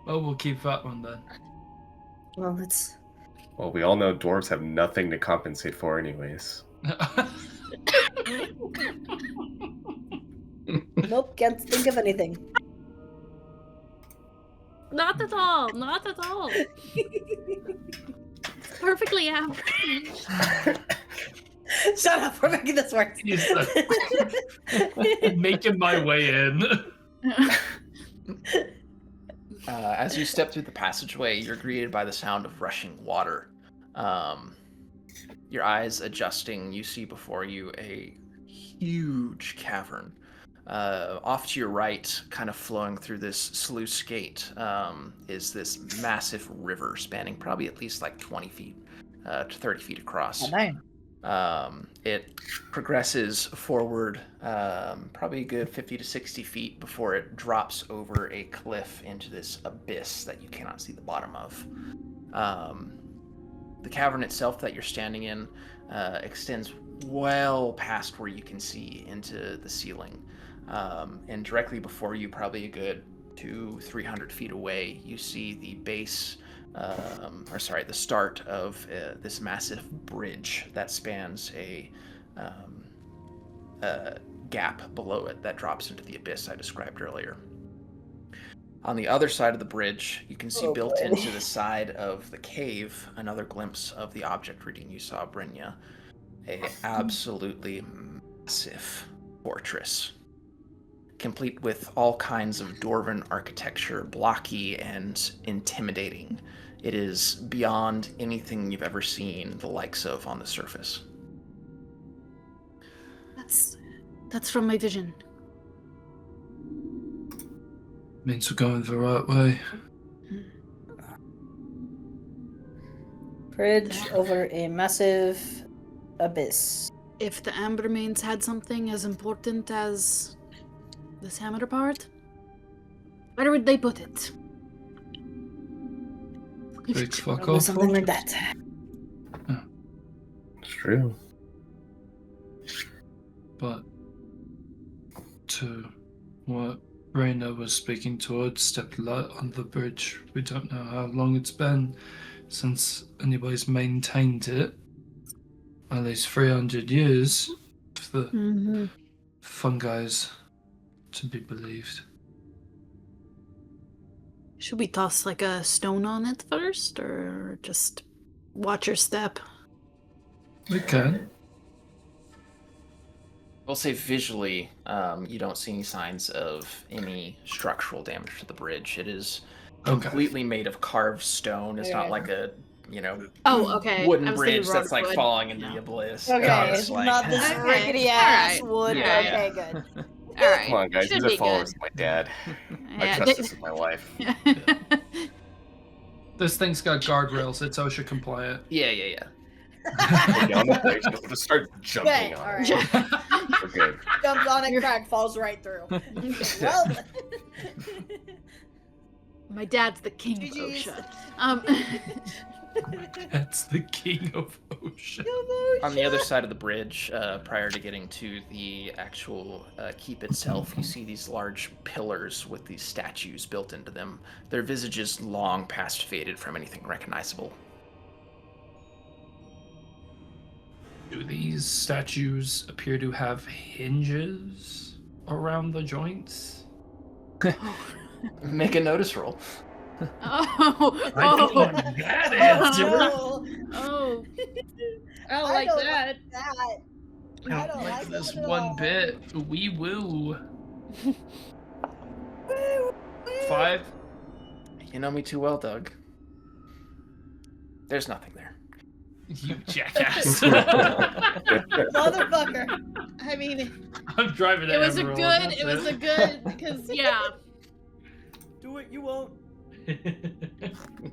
Well, we'll keep that one then. Well, it's... Well, we all know dwarves have nothing to compensate for anyways. Nope, can't think of anything. Not at all. Not at all. Perfectly average. Shut up, we're making this work. Making my way in. As you step through the passageway, you're greeted by the sound of rushing water. Your eyes adjusting, you see before you a huge cavern. Off to your right, kind of flowing through this sluice gate, is this massive river spanning probably at least like 20 feet to 30 feet across. Oh, nice. It progresses forward probably a good 50 to 60 feet before it drops over a cliff into this abyss that you cannot see the bottom of. The cavern itself that you're standing in extends well past where you can see into the ceiling. And directly before you, probably a good 200-300 feet away, you see the base, the start of this massive bridge that spans a gap below it that drops into the abyss I described earlier. On the other side of the bridge, you can see built into the side of the cave another glimpse of the object reading you saw, Brynja. A absolutely massive fortress, complete with all kinds of dwarven architecture, blocky and intimidating. It is beyond anything you've ever seen the likes of on the surface. That's from my vision. Means we're going the right way. Bridge over a massive abyss. If the Ambermanes had something as important as this hammer part, where would they put it? Big fuck Probably off. something like that. It's true. But to what Raina was speaking towards, stepped light on the bridge. We don't know how long it's been since anybody's maintained it. At least 300 years, if the fungi's to be believed. Should we toss like a stone on it first, or just watch your step? We can. We'll say visually, you don't see any signs of any structural damage to the bridge. It is completely made of carved stone. It's not like a, okay. wooden bridge that's like falling into the abyss. Okay, It's it's like... not this Okay. rickety ass Alright. wood. Yeah, Okay, yeah. good. All right. Come on, guys. Should These are be followers good. of my dad. I Yeah, trust this with my life. This thing's got guardrails. It's OSHA compliant. Yeah. We're on the bridge, we'll just start jumping Okay, on alright. it. We're good. Jumps on it, crack, falls right through. Well, My dad's the king of GG's. OSHA. That's the king of OSHA. On the other side of the bridge, prior to getting to the actual keep itself, you see these large pillars with these statues built into them. Their visages long past faded from anything recognizable. Do these statues appear to have hinges around the joints? Make a notice roll. Oh, I don't want that answer. oh. I don't I like don't that. that. I don't like this one bit. Wee woo. 5. You know me too well, Doug. There's nothing there. You jackass. Motherfucker. I mean, I'm driving it was a Emerald, good, that's it was a good, because, yeah. Do it, you won't.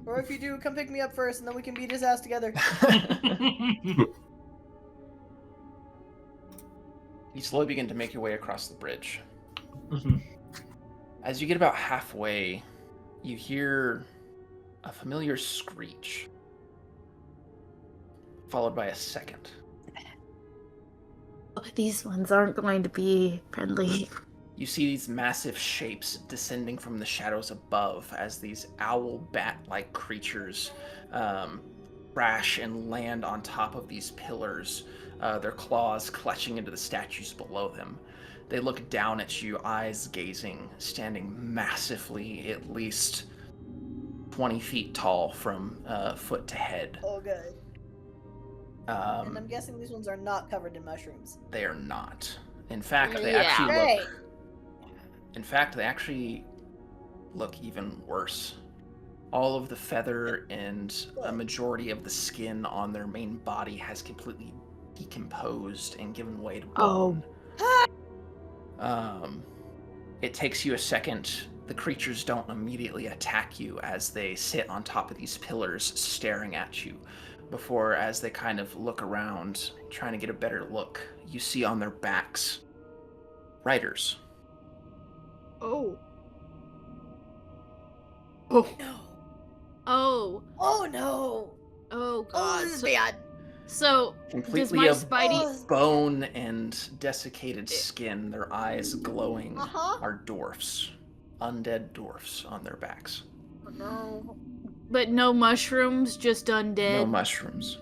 Or if you do, come pick me up first and then we can beat his ass together. You slowly begin to make your way across the bridge. Mhm. As you get about halfway, you hear a familiar screech, followed by a second. These ones aren't going to be friendly. You see these massive shapes descending from the shadows above as these owl bat-like creatures crash and land on top of these pillars, their claws clutching into the statues below them. They look down at you, eyes gazing, standing massively, at least 20 feet tall from foot to head. Oh, good. And I'm guessing these ones are not covered in mushrooms. They are not. In fact, they Yeah. actually Great. look... In fact, they actually look even worse. All of the feather and a majority of the skin on their main body has completely decomposed and given way to bone. It takes you a second. The creatures don't immediately attack you as they sit on top of these pillars staring at you. Before, as they kind of look around, trying to get a better look, you see on their backs riders. Oh. No. Oh. Oh no. Oh, Oh, God. this is So, bad. so does Completely my a Spidey... bone and desiccated skin, their eyes glowing, Uh-huh. are dwarfs. Undead dwarfs on their backs. Oh, no. But no mushrooms, just undead. No mushrooms.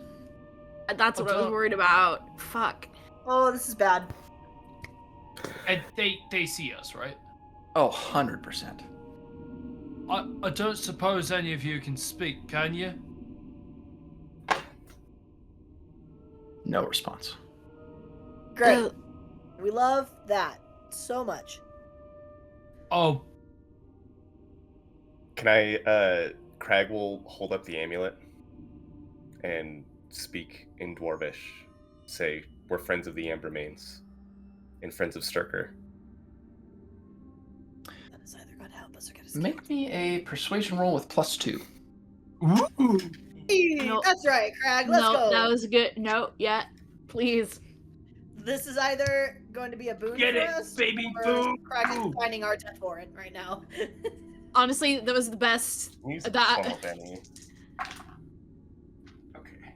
That's what I was worried about. Fuck. Oh, this is bad. And they see us, right? Oh, 100%. I don't suppose any of you can speak, can you? No response. Great. We love that so much. Oh, Can I, Crag will hold up the amulet and speak in Dwarvish. Say, we're friends of the Ambermanes and friends of Sturker. That is either gonna help us or get us. Make me a persuasion roll with +2. ooh. No. That's right, Crag. Let's no, go. that was good. No, yeah, please. This is either going to be a boon Get for it, us, baby, or boon. Crag is finding our death for it right now. Honestly, that was the best. Use That- one more penny. Okay.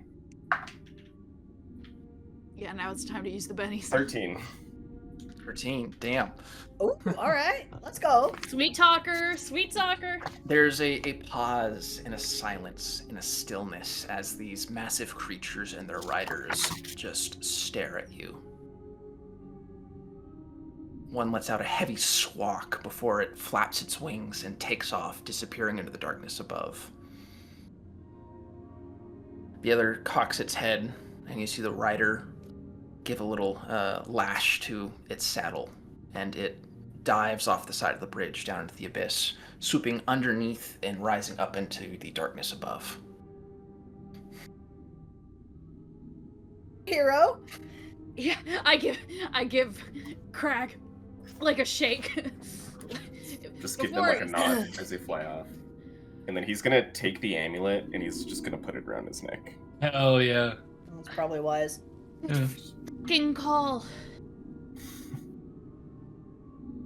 Yeah, now it's time to use the bennies. 13. 13. Damn. Oh, all right. Let's go. Sweet talker, sweet talker. There's a pause and a silence and a stillness as these massive creatures and their riders just stare at you. One lets out a heavy squawk before it flaps its wings and takes off, disappearing into the darkness above. The other cocks its head, and you see the rider give a little lash to its saddle, and it dives off the side of the bridge down into the abyss, swooping underneath and rising up into the darkness above. Hero. Yeah, I give Crag like a shake. Just give them like a nod as they fly off. And then he's gonna take the amulet and he's just gonna put it around his neck. Hell yeah. That's probably wise. Yeah. King call.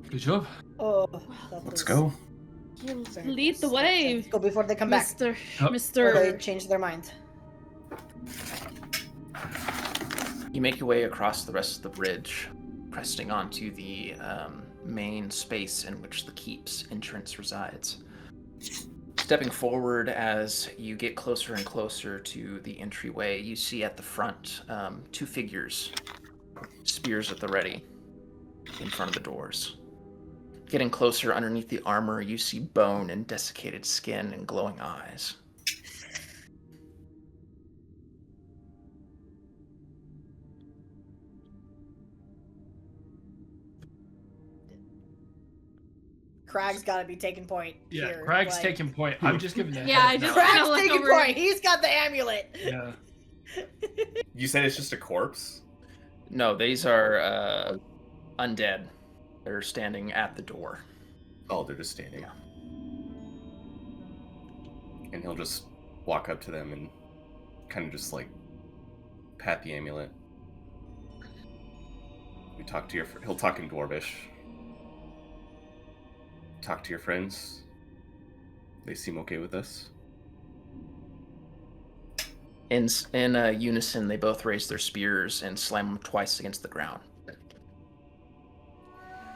Good job. Oh, Let's go. You very lead the close. way, Let's go before they come back. Mr. Yep. Or they Mr. change their mind. You make your way across the rest of the bridge, cresting onto the main space in which the keep's entrance resides. Stepping forward as you get closer and closer to the entryway, you see at the front 2 figures, spears at the ready, in front of the doors. Getting closer underneath the armor, you see bone and desiccated skin and glowing eyes. Crag's got to be taking point. Yeah, here. Crag's like- taking point. I'm just giving that. Yeah, I heads just- up. Crag's Look taking over- point. He's got the amulet. Yeah. You said it's just a corpse? No, these are undead. They're standing at the door. Oh, they're just standing. Yeah. And he'll just walk up to them and kind of just like pat the amulet. We talk to he'll talk in Dwarvish. Talk to your friends. They seem okay with us. In unison, they both raise their spears and slam them twice against the ground. And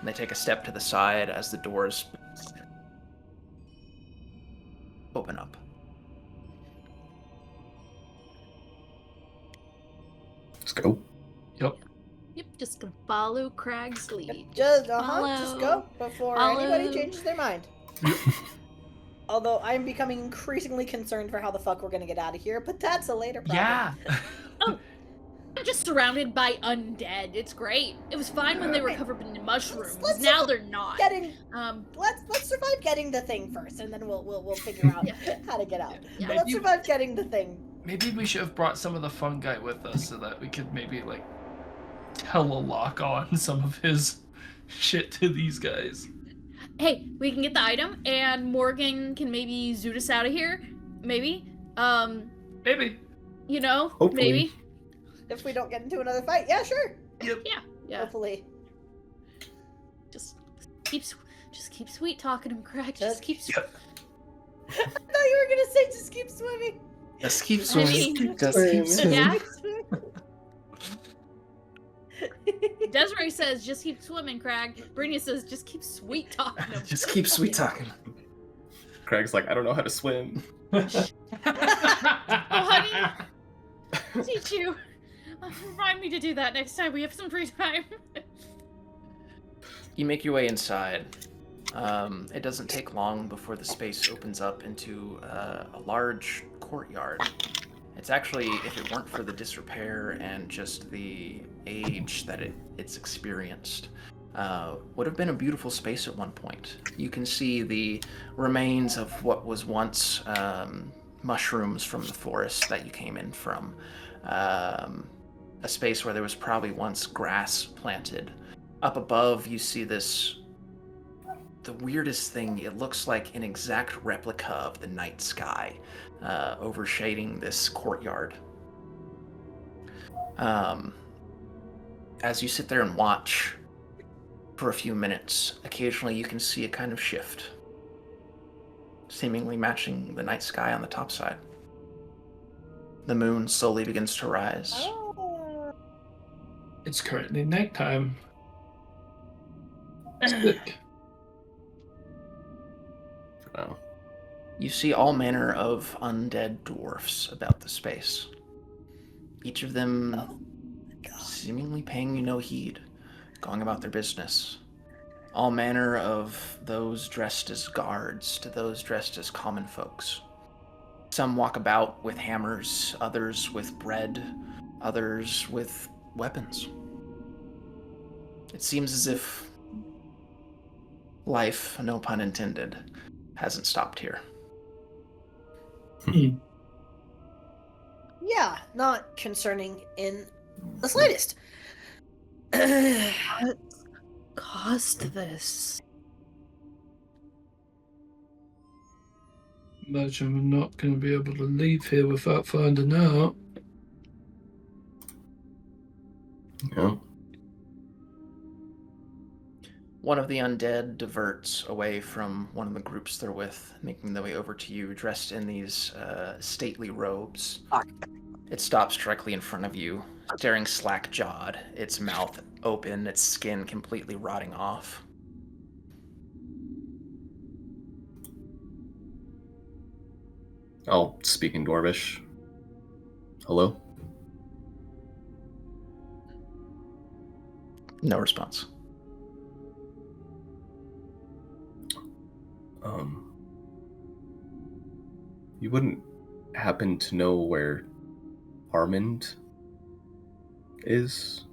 they take a step to the side as the doors open up. Let's go. Yep. Yep, just gonna follow Crag's lead. Just Follow. go before Follow. anybody changes their mind. Although I'm becoming increasingly concerned for how the fuck we're gonna get out of here, but that's a later problem. Yeah. I'm just surrounded by undead. It's great. It was fine when they were covered in mushrooms. Let's now just they're not. Getting Um, let's survive getting the thing first, and then we'll figure out Yeah. how to get out. Yeah. But let's Maybe- survive getting the thing. Maybe we should have brought some of the fungi with us so that we could maybe like telelock on some of his shit to these guys. hey, we can get the item, and Morgan can maybe zoot us out of here. Maybe. Maybe. You know, Hopefully. maybe. If we don't get into another fight, yeah, sure. Yeah. Hopefully. Just keep sweet talking him, Craig. Just keep. Yep. I thought you were gonna say just keep swimming. Just keep swimming. swimming. Just keep swimming. Yeah. Desiree says, "Just keep swimming, Crag." Brittany says, "Just keep sweet talking him." Just keep sweet talking. Craig's like, I don't know how to swim. Oh, honey, teach you. Remind me to do that next time we have some free time. You make your way inside. It doesn't take long before the space opens up into a large courtyard. It's actually, if it weren't for the disrepair and just the age that it's experienced, would have been a beautiful space at one point. You can see the remains of what was once mushrooms from the forest that you came in from. A space where there was probably once grass planted. Up above, you see this the weirdest thing, it looks like an exact replica of the night sky overshading this courtyard. As you sit there and watch for a few minutes, occasionally you can see a kind of shift, seemingly matching the night sky on the top side. The moon slowly begins to rise. Oh. It's currently nighttime. Sick. Oh. You see all manner of undead dwarfs about the space. Each of them seemingly paying you no heed, going about their business. All manner of those dressed as guards to those dressed as common folks. Some walk about with hammers, others with bread, others with weapons. It seems as if life, no pun intended, hasn't stopped here. Yeah, not concerning in the slightest. What caused this? Imagine we're not going to be able to leave here without finding out. Yeah. One of the undead diverts away from one of the groups they're with, making their way over to you, dressed in these stately robes. It stops directly in front of you, staring slack-jawed, its mouth open, its skin completely rotting off. I'll speak in Dwarvish. Hello? No response. You wouldn't happen to know where Armand is?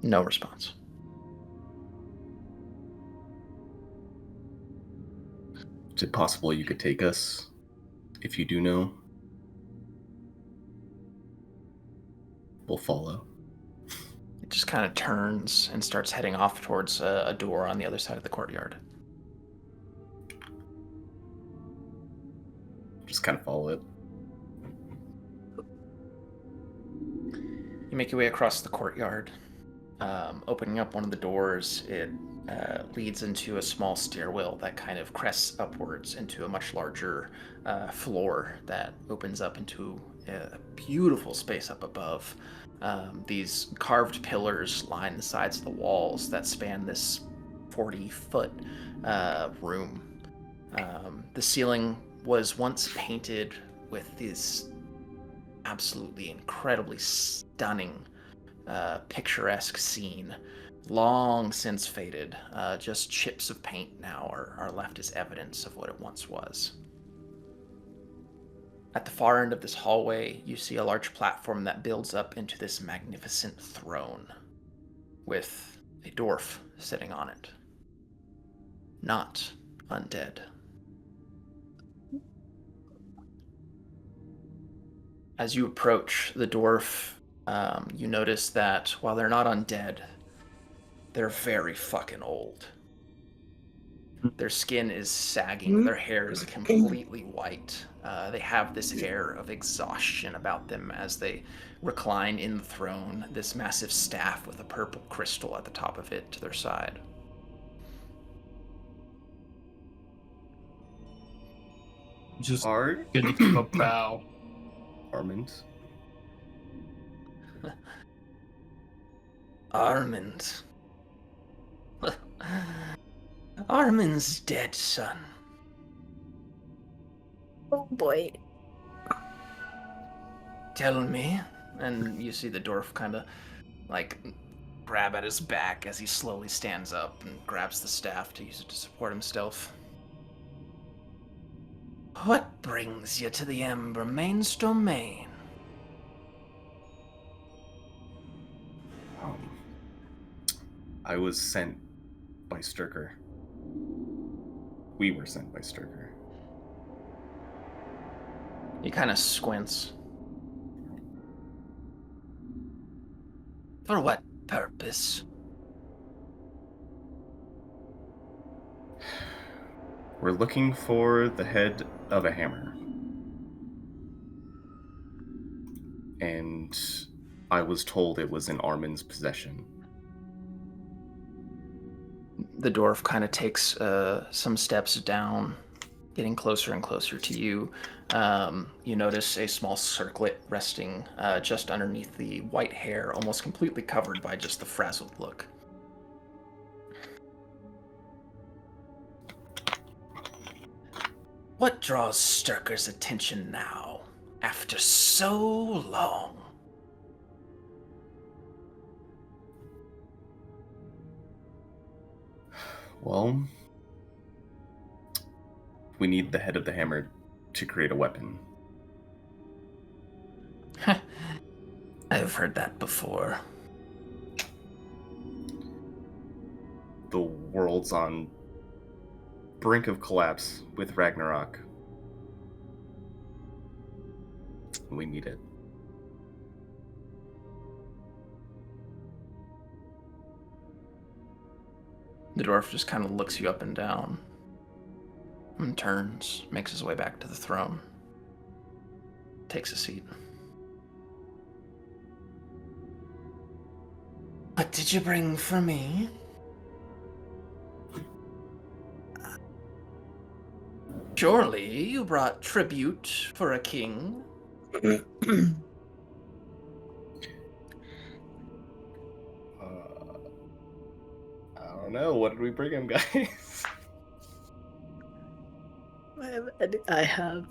No response. Is it possible you could take us, if you do know? We'll follow. It just kind of turns and starts heading off towards a door on the other side of the courtyard. Just kind of follow it. You make your way across the courtyard. Opening up one of the doors, it leads into a small stairwell that kind of crests upwards into a much larger floor that opens up into a beautiful space up above. These carved pillars line the sides of the walls that span this 40-foot room. The ceiling was once painted with this absolutely incredibly stunning, picturesque scene, long since faded. Just chips of paint now are left as evidence of what it once was. At the far end of this hallway, you see a large platform that builds up into this magnificent throne with a dwarf sitting on it. Not undead. As you approach the dwarf, you notice that while they're not undead, they're very fucking old. Their skin is sagging, their hair is completely white. They have this air of exhaustion about them as they recline in the throne, this massive staff with a purple crystal at the top of it to their side. Just Ard? gonna give a bow. Armand? Armand. Armand's dead, son. Oh boy. Tell me. And you see the dwarf kind of like grab at his back as he slowly stands up and grabs the staff to use it to support himself. What brings you to the Ambermanes domain? I was sent by Sturker. We were sent by Sturker. He kind of squints. For what purpose? We're looking for the head of a hammer. And I was told it was in Armin's possession. The dwarf kind of takes some steps down, getting closer and closer to you. You notice a small circlet resting just underneath the white hair, almost completely covered by just the frazzled look. What draws Sturker's attention now, after so long? Well, we need the head of the hammer to create a weapon. I've heard that before. The world's on brink of collapse with Ragnarok. We need it. The dwarf just kind of looks you up and down and turns, makes his way back to the throne, takes a seat. What did you bring for me? Surely you brought tribute for a king. I don't know. What did we bring him, guys? I have.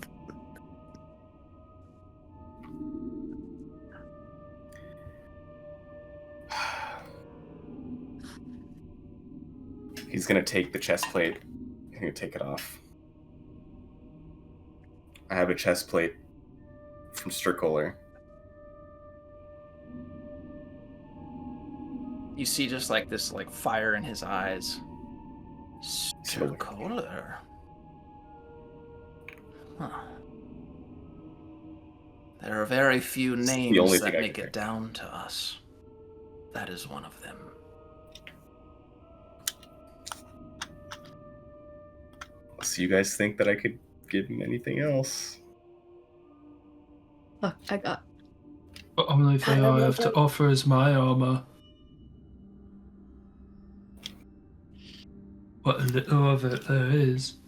He's gonna take the chest plate. He's gonna take it off. I have a chest plate from Strickler. You see just like this like fire in his eyes. Strickler. Huh. There are very few names that make it down to us. That is one of them. So you guys think that I could give him anything else? Look, I got. The only thing I have to offer is my armor. What little of it there is.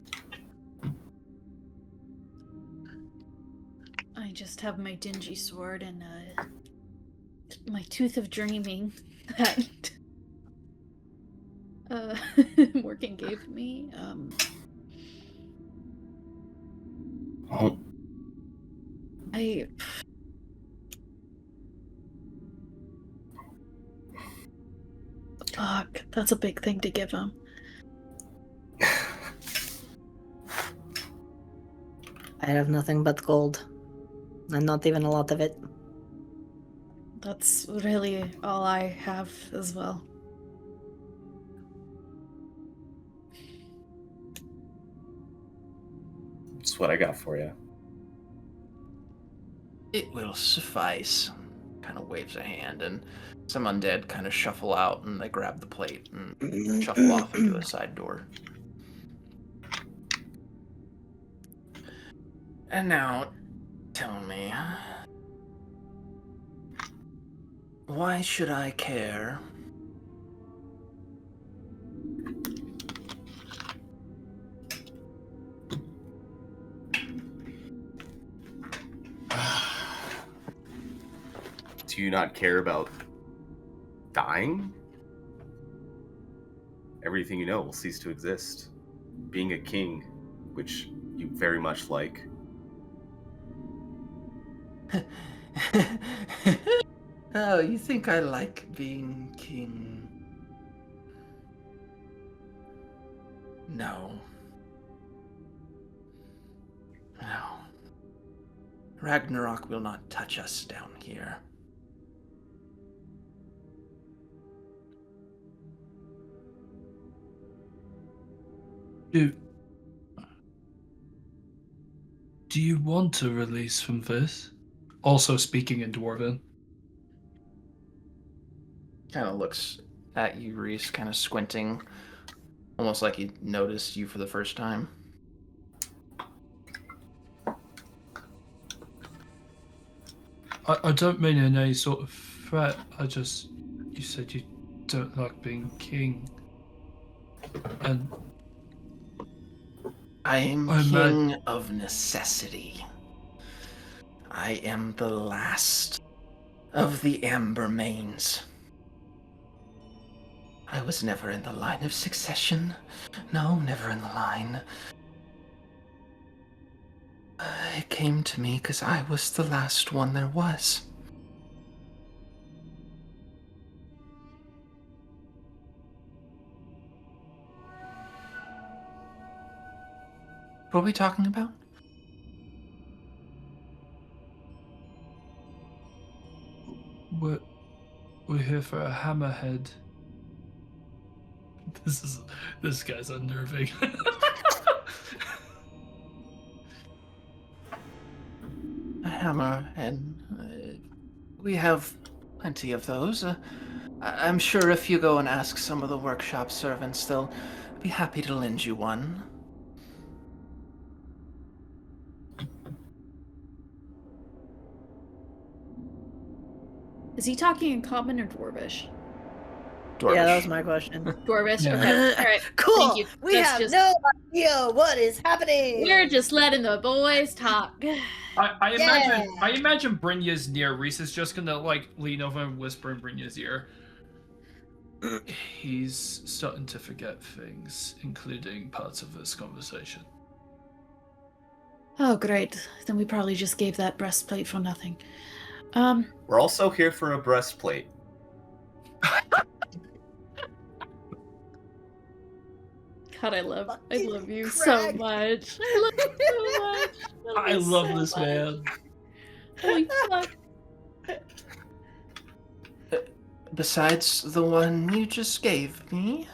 I just have my dingy sword and my tooth of dreaming that Morgan gave me. Oh. Fuck, that's a big thing to give him. I have nothing but gold. And not even a lot of it. That's really all I have as well. That's what I got for you. It will suffice. Kind of waves a hand, and some undead kind of shuffle out, and they grab the plate and shuffle off into a side door. And now, tell me, why should I care? Do you not care about dying? Everything you know will cease to exist. Being a king, which you very much like. Oh, you think I like being king? No. No. Ragnarok will not touch us down here. Do you want a release from this? Also speaking in Dwarven. Kind of looks at you, Reese, kind of squinting, almost like he noticed you for the first time. I don't mean in any sort of threat. You said you don't like being king. And I am I king of necessity. I am the last of the Ambermanes. I was never in the line of succession. No, never in the line. It came to me because I was the last one there was. What are we talking about? we're here for a hammerhead. This guy's unnerving. A hammerhead. We have plenty of those. I'm sure if you go and ask some of the workshop servants, they'll be happy to lend you one. Is he talking in common or Dwarvish? Dwarvish. Yeah, that was my question. Dwarvish. Yeah. Okay. All right. Cool. Thank you. We That's have just- no idea what is happening. We're just letting the boys talk. I imagine Brynja's near. Reese is just gonna like lean over and whisper in Brynja's ear. He's starting to forget things, including parts of this conversation. Oh, great. Then we probably just gave that breastplate for nothing. We're also here for a breastplate. God, I love you so Craig. much. I love you so much. I you love so this much. man. Holy fuck. Besides the one you just gave me.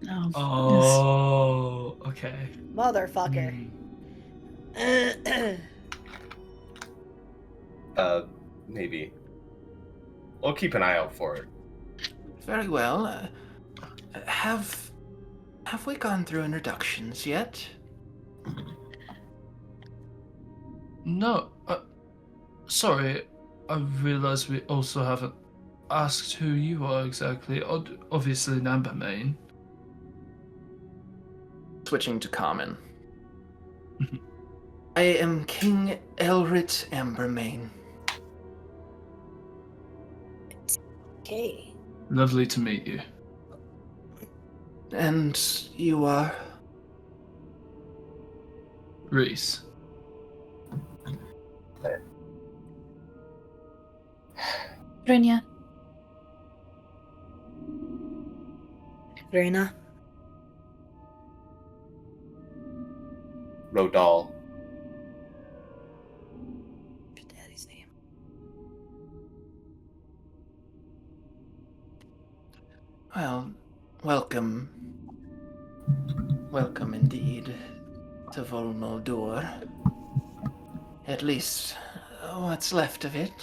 Oh. Oh, okay. Motherfucker. Maybe. We'll keep an eye out for it. Very well. Have we gone through introductions yet? No, sorry. I realize we also haven't asked who you are exactly. Obviously, an Ambermane. Switching to common. I am King Elrit Ambermane. Okay. Lovely to meet you. And you are? Reese. Brynja. Reina. Rodal. Your daddy's name. Well, welcome. Welcome indeed to Volmoldur. At least, what's left of it.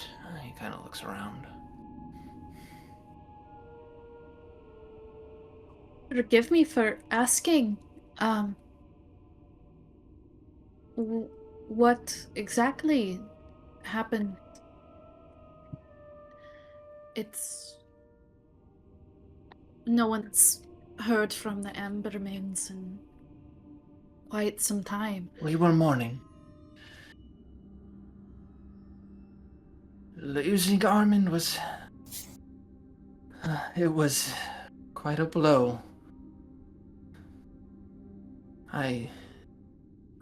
He kind of looks around. Forgive me for asking, what exactly happened? No one's heard from the Ambermanes in quite some time. We were mourning. Losing Armand was... it was quite a blow. I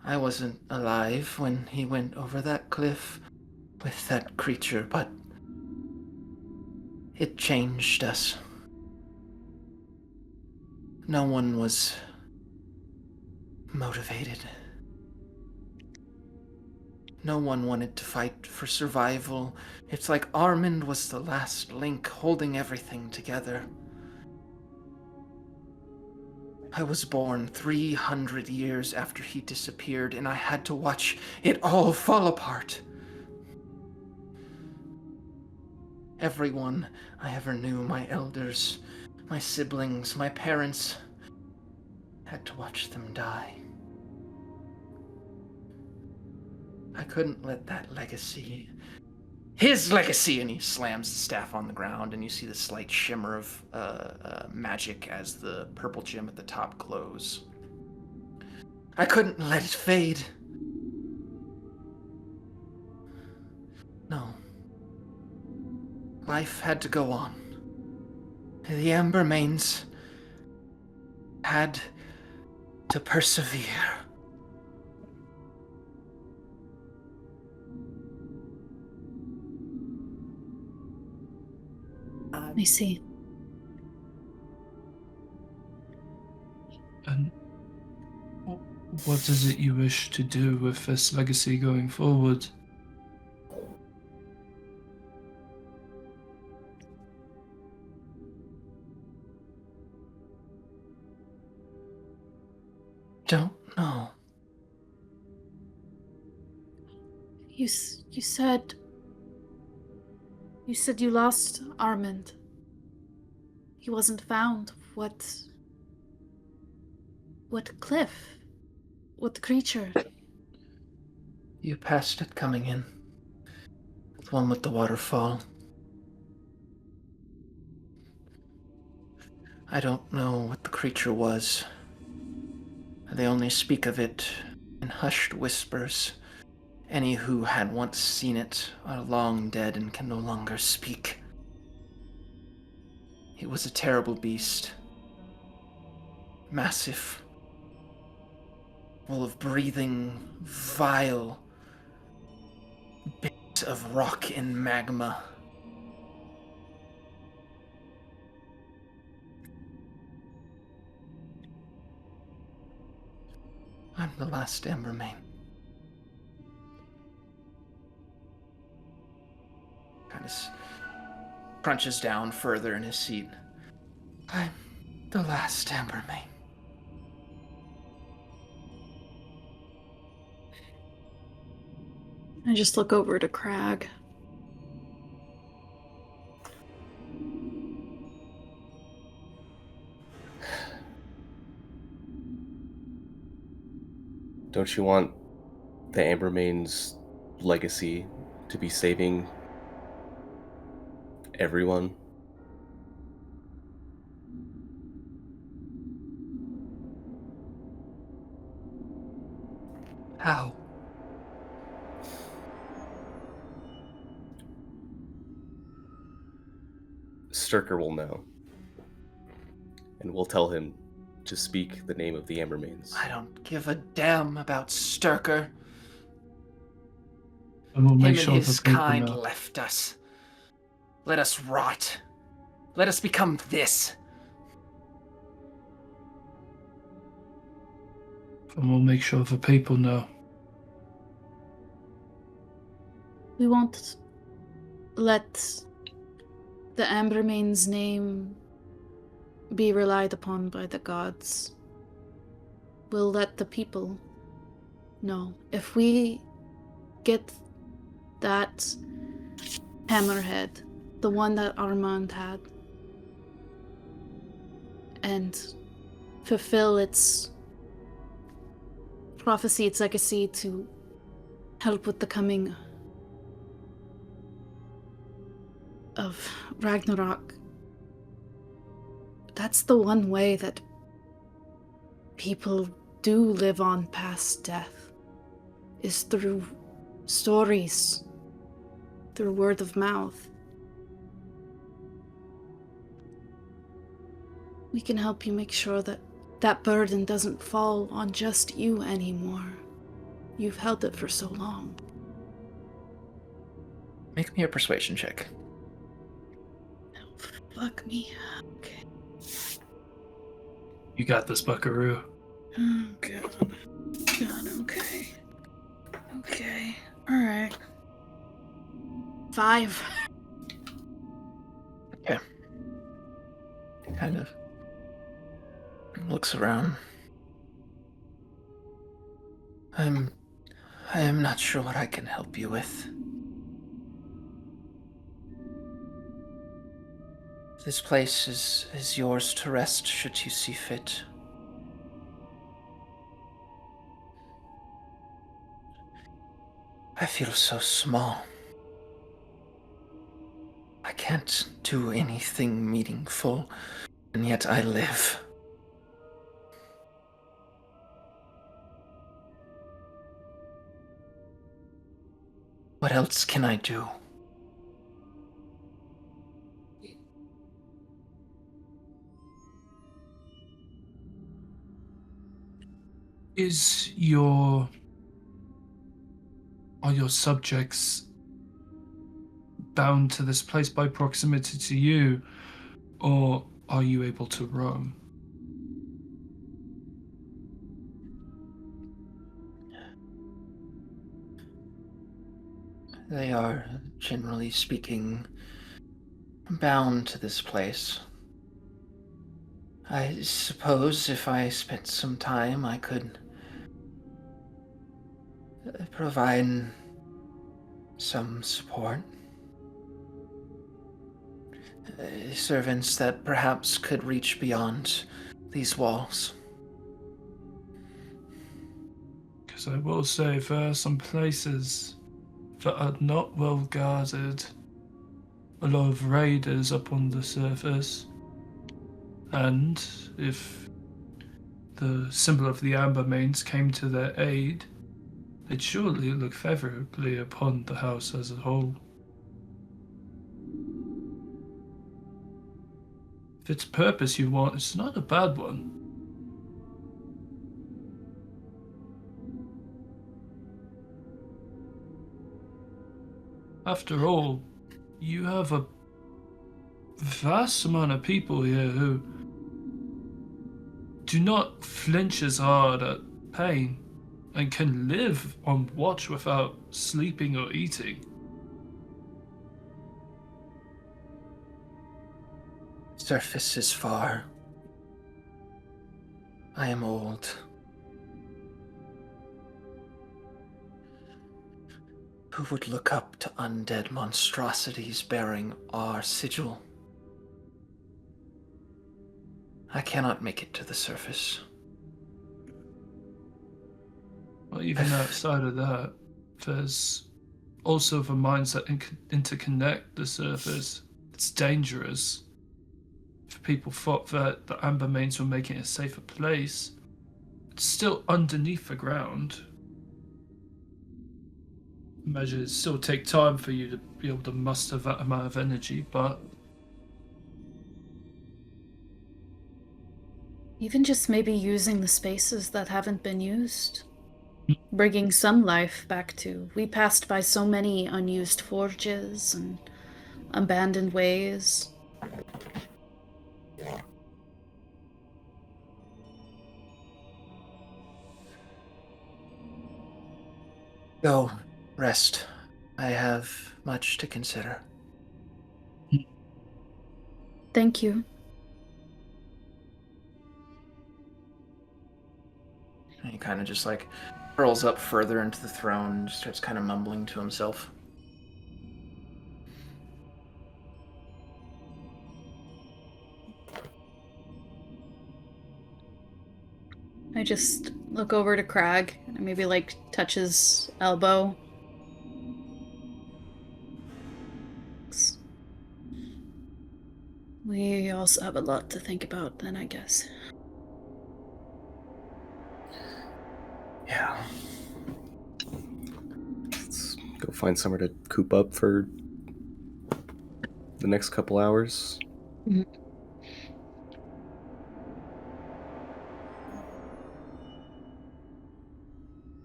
wasn't alive when he went over that cliff with that creature, but it changed us. No one was motivated. No one wanted to fight for survival. It's like Armand was the last link holding everything together. I was born 300 years after he disappeared, and I had to watch it all fall apart. Everyone I ever knew, my elders, my siblings, my parents, had to watch them die. I couldn't let that legacy his legacy, and he slams the staff on the ground, and you see the slight shimmer of magic as the purple gem at the top glows. I couldn't let it fade. No. Life had to go on. The Ambermanes had to persevere. I see. And what is it you wish to do with this legacy going forward? Don't know. You said you lost Armand. He wasn't found. What cliff? What creature? You passed it coming in. The one with the waterfall. I don't know what the creature was. They only speak of it in hushed whispers. Any who had once seen it are long dead and can no longer speak. It was a terrible beast. Massive. Full of breathing, vile bits of rock and magma. I'm the last Ambermane. Kind of crunches down further in his seat. I'm the last Ambermane. I just look over to Crag. Don't you want the Ambermane's legacy to be saving everyone? How? Sturker will know. And we'll tell him to speak the name of the Ambermanes. I don't give a damn about Sturker. And we'll make Him sure and his the people kind know. left us. Let us rot. Let us become this. And we'll make sure the people know. We won't let the Ambermane's name be relied upon by the gods. We'll let the people know. If we get that hammerhead, the one that Armand had, and fulfill its prophecy, its legacy to help with the coming of Ragnarok, that's the one way that people do live on past death, is through stories, through word of mouth. We can help you make sure that that burden doesn't fall on just you anymore. You've held it for so long. Make me a persuasion check. Fuck me. Okay. You got this, buckaroo. Oh, God. God, okay. Okay. Alright. 5. Okay. Kind of looks around. I am not sure what I can help you with. This place is yours to rest should you see fit. I feel so small. can't do anything meaningful, and yet I live. What else can I do? Are your subjects bound to this place by proximity to you, or are you able to roam? They are, generally speaking, bound to this place. I suppose if I spent some time, I could provide some support. Servants that perhaps could reach beyond these walls. Because I will say there are some places that are not well guarded. A lot of raiders up on the surface. And if the symbol of the Ambermanes came to their aid, they'd surely look favorably upon the house as a whole. If it's purpose you want, it's not a bad one. After all, you have a vast amount of people here who do not flinch as hard at pain and can live on watch without sleeping or eating. Surface is far. I am old. Who would look up to undead monstrosities bearing our sigil? I cannot make it to the surface. Well, even outside of that, there's also the mines that interconnect the surface. It's dangerous. If people thought that the Ambermanes were making it a safer place, it's still underneath the ground. Imagine it still take time for you to be able to muster that amount of energy, but Even just maybe using the spaces that haven't been used. Bringing some life back to. We passed by so many unused forges and abandoned ways. Go, rest. I have much to consider. Thank you. And he kind of just like curls up further into the throne and just starts kind of mumbling to himself. I just look over to Crag and maybe like touch his elbow. We also have a lot to think about then, I guess. Yeah. Let's go find somewhere to coop up for the next couple hours. Mm-hmm.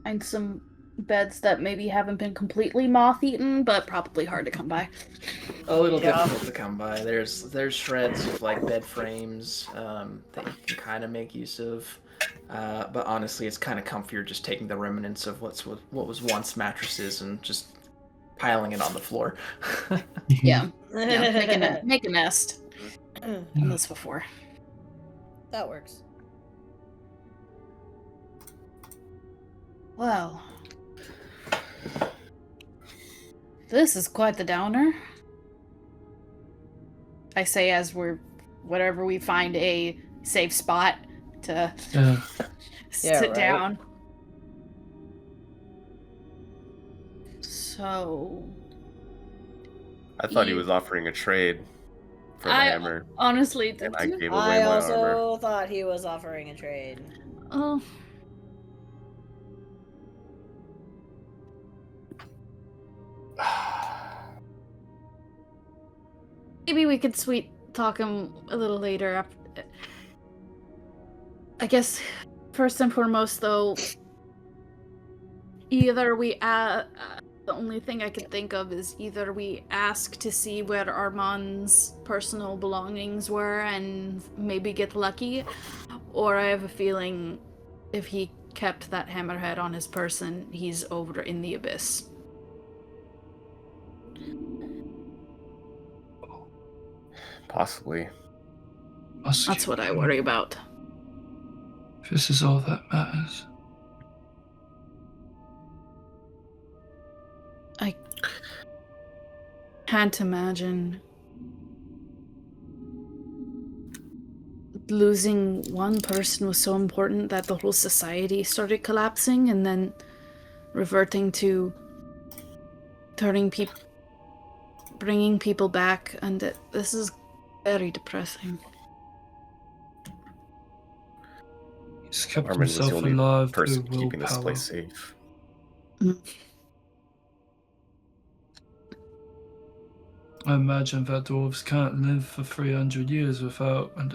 Find some beds that maybe haven't been completely moth-eaten, but probably hard to come by. A little difficult to come by. There's shreds of like bed frames that you can kind of make use of, but honestly, it's kind of comfier just taking the remnants of what was once mattresses and just piling it on the floor. Yeah, make a nest. Done this before. That works. Well, this is quite the downer. I say as whatever we find a safe spot to sit down. So, I thought he was offering a trade for the hammer. Honestly, And I gave away I my also armor. thought he was offering a trade. Oh. Maybe we could sweet talk him a little later. I guess first and foremost, though, either we the only thing I could think of is either we ask to see where Armand's personal belongings were and maybe get lucky, or I have a feeling if he kept that hammerhead on his person, he's over in the abyss. Possibly. That's what I worry about. This is all that matters. I can't imagine losing one person was so important that the whole society started collapsing and then reverting to bringing people back, and this is very depressing. He's kept Armin was the himself only alive person through keeping this willpower. place safe. I imagine that dwarves can't live for 300 years without an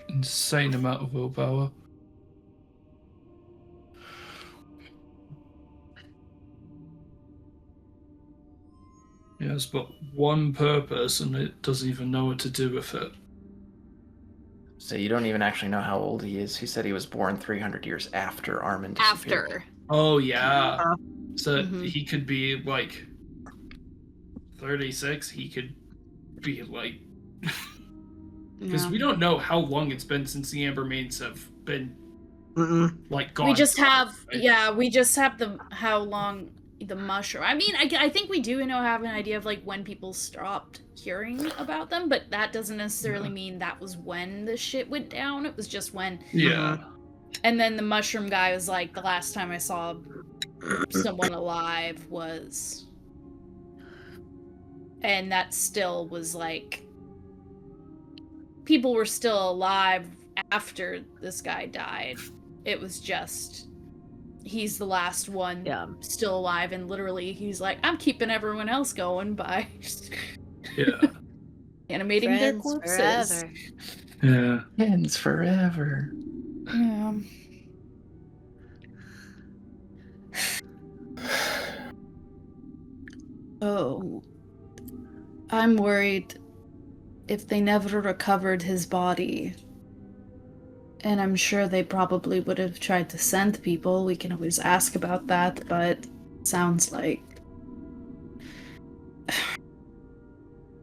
insane amount of willpower. He has but one purpose and it doesn't even know what to do with it. So you don't even actually know how old he is. He said he was born 300 years after Armin disappeared. After. Oh, yeah. So Mhm. he could be like 36. He could be like... Because Yeah. we don't know how long it's been since the Ambermanes have been like gone. We just have, right? we just have how long the mushroom. I mean, I think we do have an idea of like when people stopped hearing about them, but that doesn't necessarily mean that was when the shit went down. It was just when. Yeah. And then the mushroom guy was like, the last time I saw someone alive was, and that still was like, people were still alive after this guy died. It was just, he's the last one still alive, and literally he's like, I'm keeping everyone else going by animating Friends their corpses. forever. Yeah. Ends forever. Yeah. Oh, I'm worried if they never recovered his body. And I'm sure they probably would have tried to send people. We can always ask about that, but sounds like...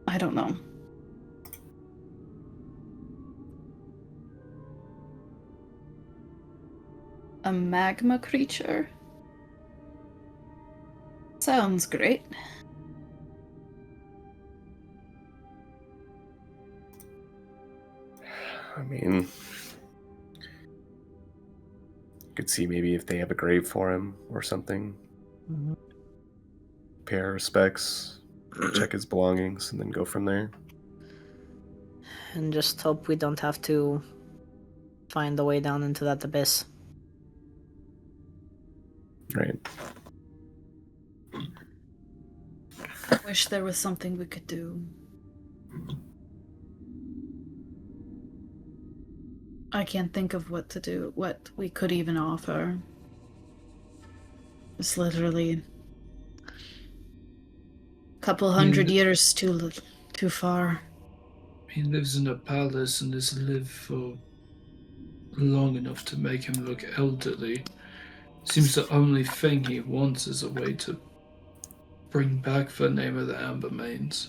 I don't know. A magma creature? Sounds great. I mean, could see maybe if they have a grave for him or something. Pay our respects, check his belongings, and then go from there. And just hope we don't have to find the way down into that abyss. Right. I wish there was something we could do. I can't think of what to do, what we could even offer. It's literally a couple hundred years too far. He lives in a palace and has lived for long enough to make him look elderly. Seems the only thing he wants is a way to bring back the name of the Ambermanes.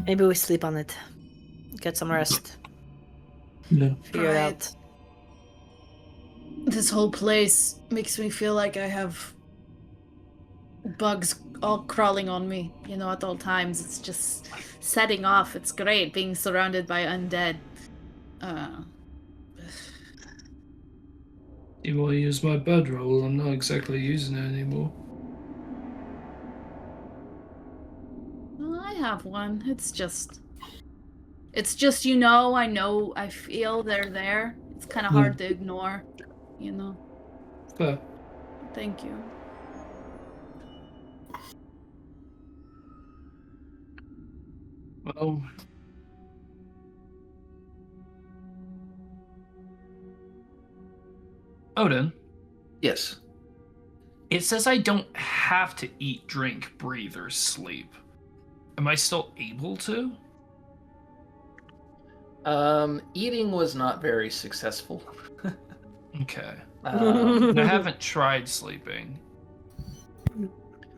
Maybe we sleep on it. Get some rest. No. Figure it out. This whole place makes me feel like I have bugs all crawling on me, at all times. It's just setting off. It's great being surrounded by undead. You want to use my bedroll? I'm not exactly using it anymore. Well, I have one. It's just, I feel they're there. It's kind of hard to ignore, Fair. Thank you. Well, Odin, Yes. it says I don't have to eat, drink, breathe, or sleep. Am I still able to? Eating was not very successful. Okay. And I haven't tried sleeping.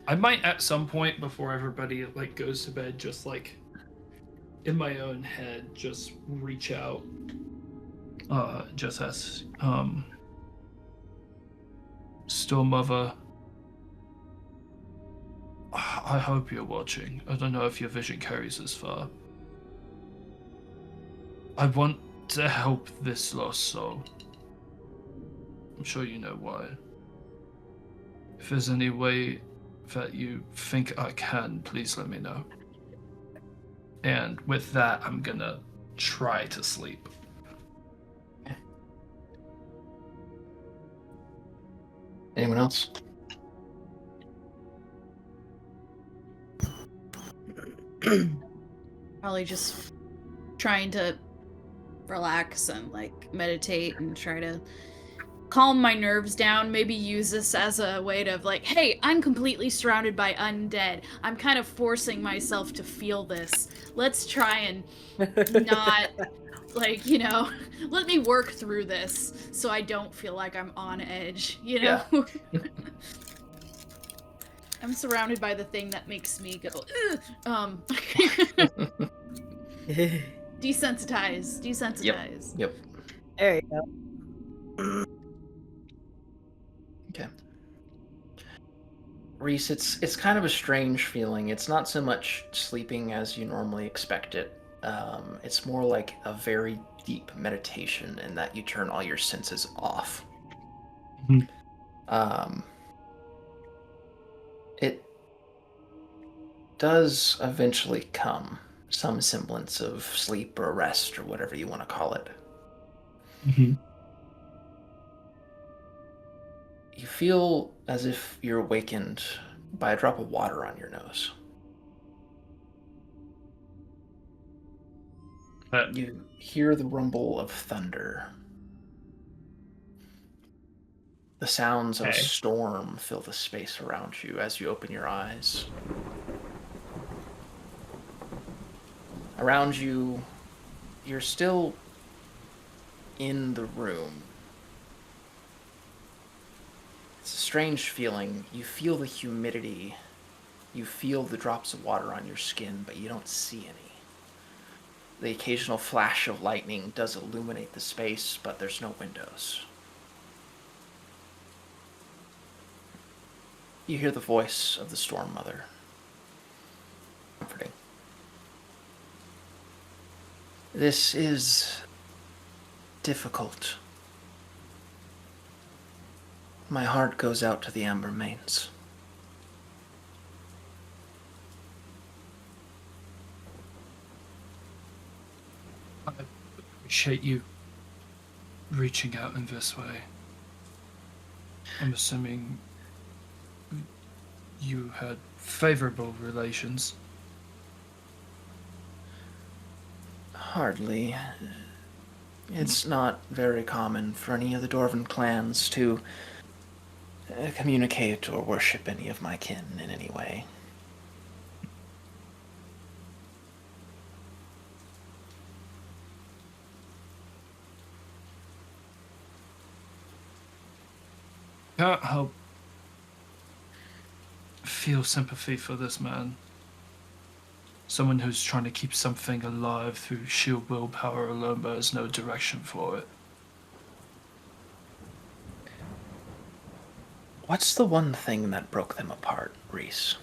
I might at some point before everybody goes to bed, just in my own head, just reach out. Just as Stormmother, I hope you're watching. I don't know if your vision carries this far. I want to help this lost soul. I'm sure you know why. If there's any way that you think I can, please let me know. And with that, I'm gonna try to sleep. Anyone else? Probably just trying to relax and meditate and try to calm my nerves down. Maybe use this as a way to hey, I'm completely surrounded by undead. I'm kind of forcing myself to feel this. Let's try and not let me work through this so I don't feel like I'm on edge, Yeah. I'm surrounded by the thing that makes me go desensitize. Yep. There you go. Okay. Reese, it's kind of a strange feeling. It's not so much sleeping as you normally expect it. It's more like a very deep meditation in that you turn all your senses off. Mm-hmm. It does eventually come, some semblance of sleep or rest or whatever you want to call it. Mm-hmm. You feel as if you're awakened by a drop of water on your nose. You hear the rumble of thunder. The sounds of a storm fill the space around you as you open your eyes. Around you, you're still in the room. It's a strange feeling. You feel the humidity. You feel the drops of water on your skin, but you don't see any. The occasional flash of lightning does illuminate the space, but there's no windows. You hear the voice of the Storm Mother. Comforting. This is difficult. My heart goes out to the Ambermanes. I appreciate you reaching out in this way. I'm assuming you had favorable relations. Hardly. It's not very common for any of the Dwarven clans to communicate or worship any of my kin in any way. Can't help feel sympathy for this man. Someone who's trying to keep something alive through sheer willpower alone, but has no direction for it. What's the one thing that broke them apart, Reese?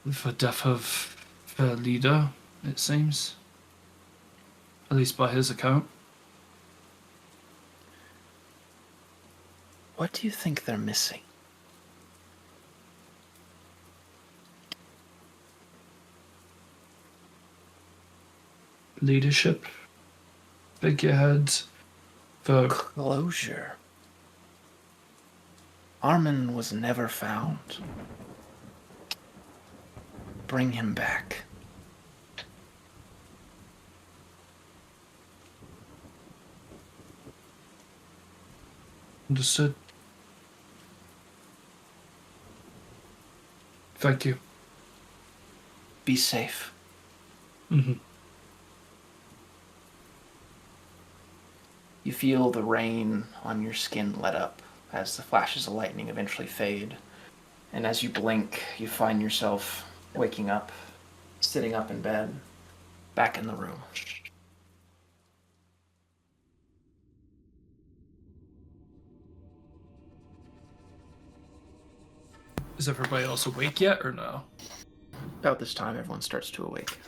The death of their leader, it seems. At least by his account. What do you think they're missing? Leadership, figurehead, the Closure. Armin was never found. Bring him back. Understood. Thank you. Be safe. Mm-hmm. You feel the rain on your skin let up as the flashes of lightning eventually fade. And as you blink, you find yourself waking up, sitting up in bed, back in the room. Is everybody else awake yet, or no? About this time, everyone starts to awake.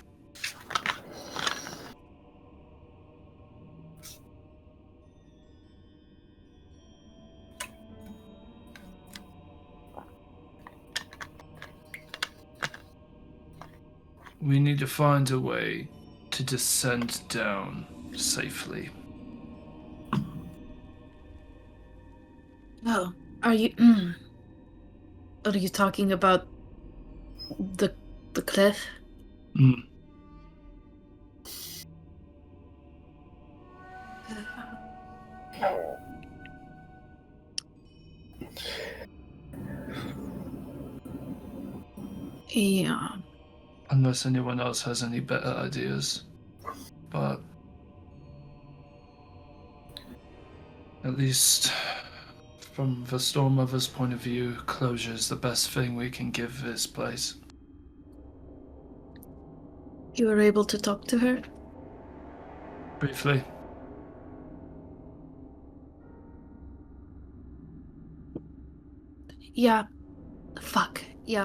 We need to find a way to descend down safely. Oh, are you talking about the cliff? Mm. Yeah. Unless anyone else has any better ideas. But at least from the Storm Mother's point of view, closure is the best thing we can give this place. You were able to talk to her? Briefly. Yeah. Fuck. Yeah.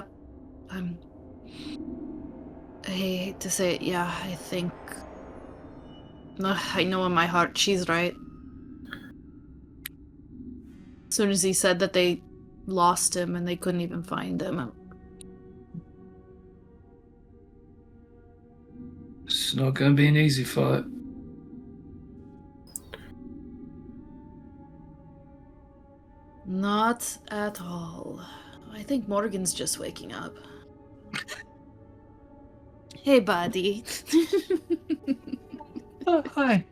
I hate to say it, yeah, I think... I know in my heart she's right. As soon as he said that they lost him and they couldn't even find him. It's not going to be an easy fight. Not at all. I think Morgan's just waking up. Hey, buddy. Oh, hi.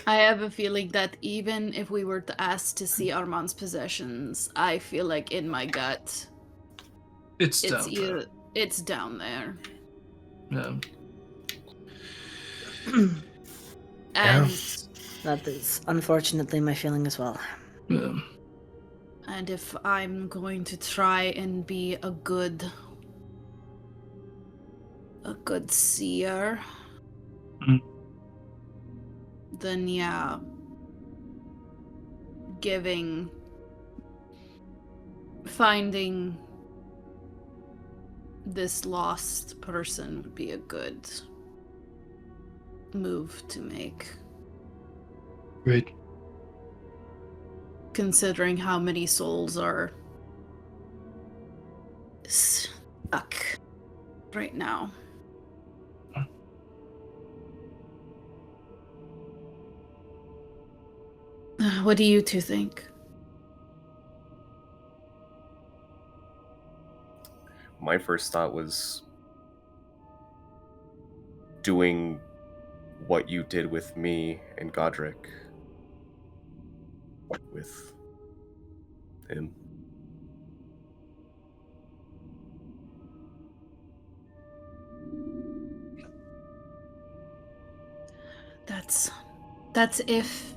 I have a feeling that even if we were to ask to see Armand's possessions, I feel like in my gut, It's down there. It's down there. Yeah. And that is unfortunately my feeling as well. Yeah. And if I'm going to try and be a good seer, then yeah, finding this lost person would be a good move to make. Great. Considering how many souls are stuck right now. What do you two think? My first thought was doing what you did with me and Godric. With him. That's if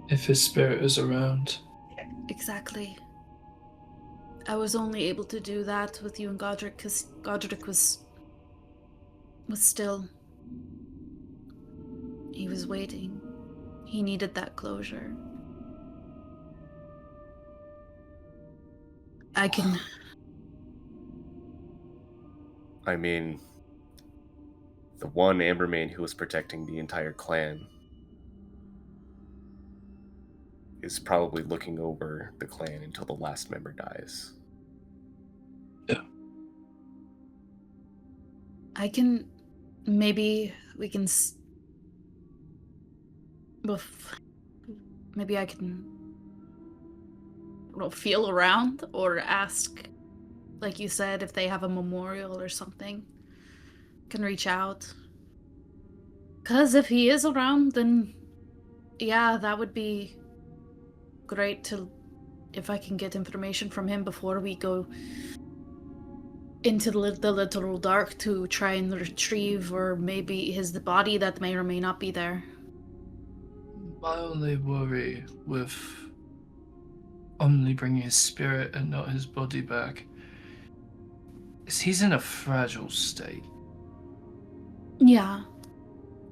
his spirit is around. Exactly. I was only able to do that with you and Godric because Godric was was still... He was waiting. He needed that closure. I can... I mean, the one Ambermane who was protecting the entire clan is probably looking over the clan until the last member dies. Yeah. I can... Maybe we can... Maybe I can... feel around or ask, like you said, if they have a memorial or something. Can reach out. Because if he is around, then yeah, that would be great to... If I can get information from him before we go into the literal dark to try and retrieve, or maybe the body that may or may not be there. My only worry with only bringing his spirit and not his body back is he's in a fragile state. Yeah.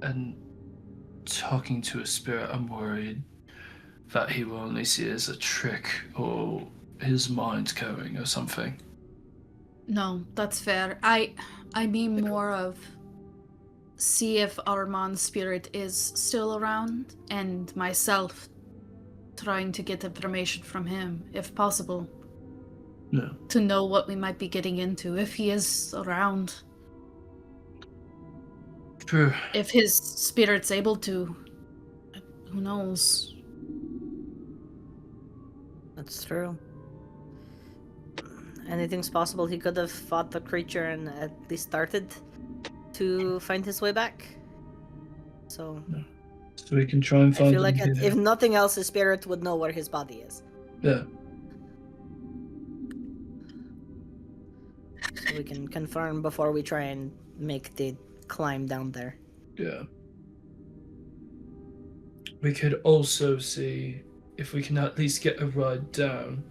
And talking to a spirit, I'm worried that he will only see it as a trick or his mind going or something. No, that's fair. I mean more of see if Armand's spirit is still around, and myself trying to get information from him, if possible. No. To know what we might be getting into, if he is around. True. If his spirit's able to. Who knows? That's true. Anything's possible. He could have fought the creature and at least started to find his way back. So... So we can try and find I feel like him if nothing else, his spirit would know where his body is. Yeah. So we can confirm before we try and make the climb down there. Yeah. We could also see if we can at least get a ride down.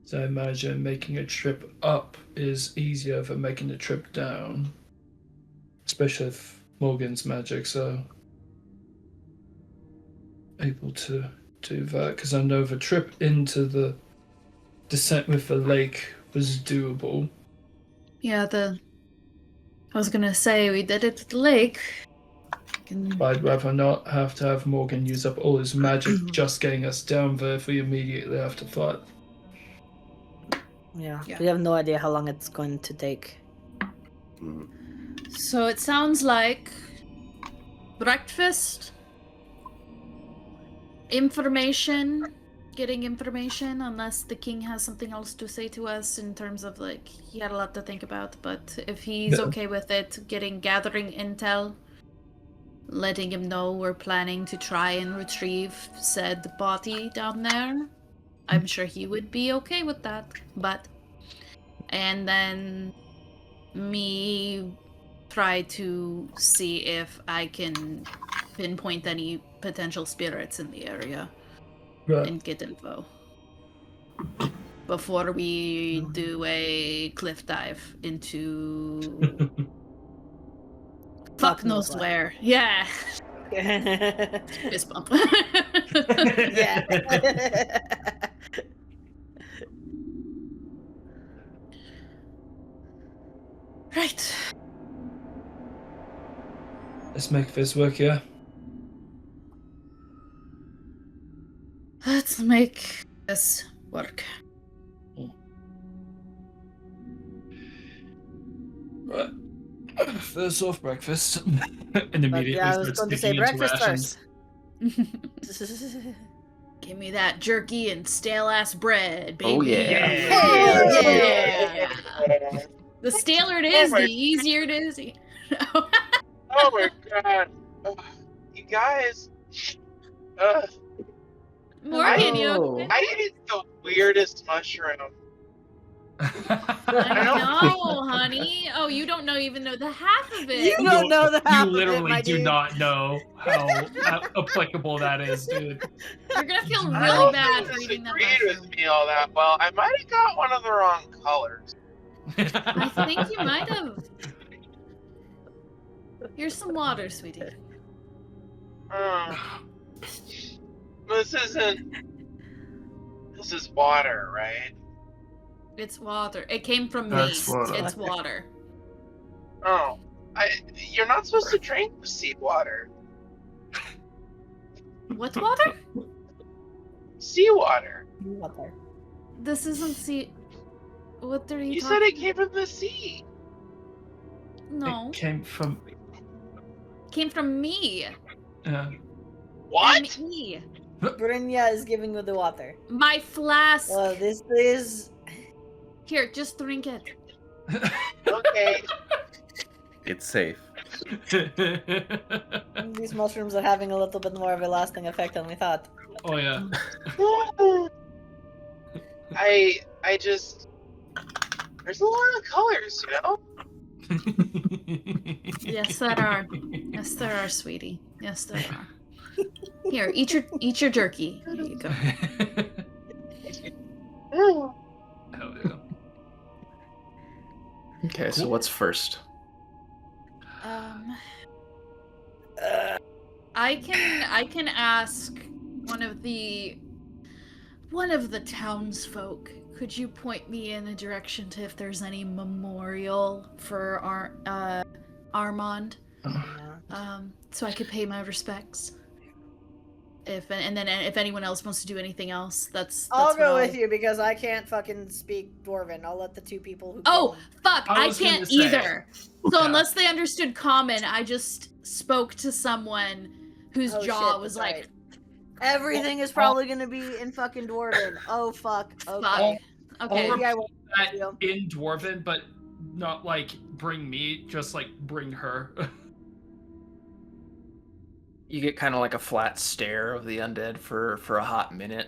So I imagine making a trip up is easier than making a trip down. Especially if Morgan's magic, so able to do that. Because I know the trip into the descent with the lake was doable. Yeah, I was gonna say, we did it at the lake. I'd rather not have to have Morgan use up all his magic just getting us down there if we immediately have to fight. Yeah, we have no idea how long it's going to take. So it sounds like breakfast, information, getting information, unless the king has something else to say to us in terms of, like, he had a lot to think about, but if he's okay with it, gathering intel, letting him know we're planning to try and retrieve said body down there, I'm sure he would be okay with that, and then me try to see if I can pinpoint any potential spirits in the area and get info before we do a cliff dive into fuck knows where. Yeah. Fist bump. Yeah. Right. Let's make this work, yeah? Let's make this work. Right. First off, breakfast. And immediately Yeah, I was starts going to say digging into breakfast rations. first. Give me that jerky and stale ass bread, baby. Oh, yeah. Hell yeah! The staler it is, the easier it is. Oh my god. You guys. Morgan, you okay? I ate the weirdest mushroom. I know, honey. Oh, you don't even know the half of it. You don't know the half You literally of it, my do dude. not know how applicable that is, dude. You're gonna feel I really don't bad think for this eating that agreed mushroom. with me all that well. I might have got one of the wrong colors. I think you might have. Here's some water, sweetie. This is water, right? It's water. It came from me. That's water. It's water. Oh, you're not supposed to drink seawater. What water? Seawater. Water. This isn't sea. What are you You talking? said it came from the sea. No, It came from. came from me. What? Me. Brynja is giving you the water. My flask. Well, this is... Here, just drink it. Okay. It's safe. These mushrooms are having a little bit more of a lasting effect than we thought. Oh yeah. I just... There's a lot of colors, you know? Yes, there are. Yes, there are, sweetie. Yes, there are. Here, eat your jerky. Here you go. Hell yeah. Okay, so what's first? I can ask one of the townsfolk. Could you point me in a direction to if there's any memorial for Armand? So I could pay my respects. If anyone else wants to do anything else, that's I'll what go with you because I can't fucking speak Dwarven. I'll let the two people who Oh, can. fuck, I was gonna can't say. either. So Yeah. unless they understood common, I just spoke to someone whose Oh, jaw shit, was that's like, right. Everything is probably gonna be in fucking Dwarven. Oh fuck. Okay. okay. Maybe I won't. That you. in Dwarven, but not like bring me, just like bring her. You get kind of like a flat stare of the undead for a hot minute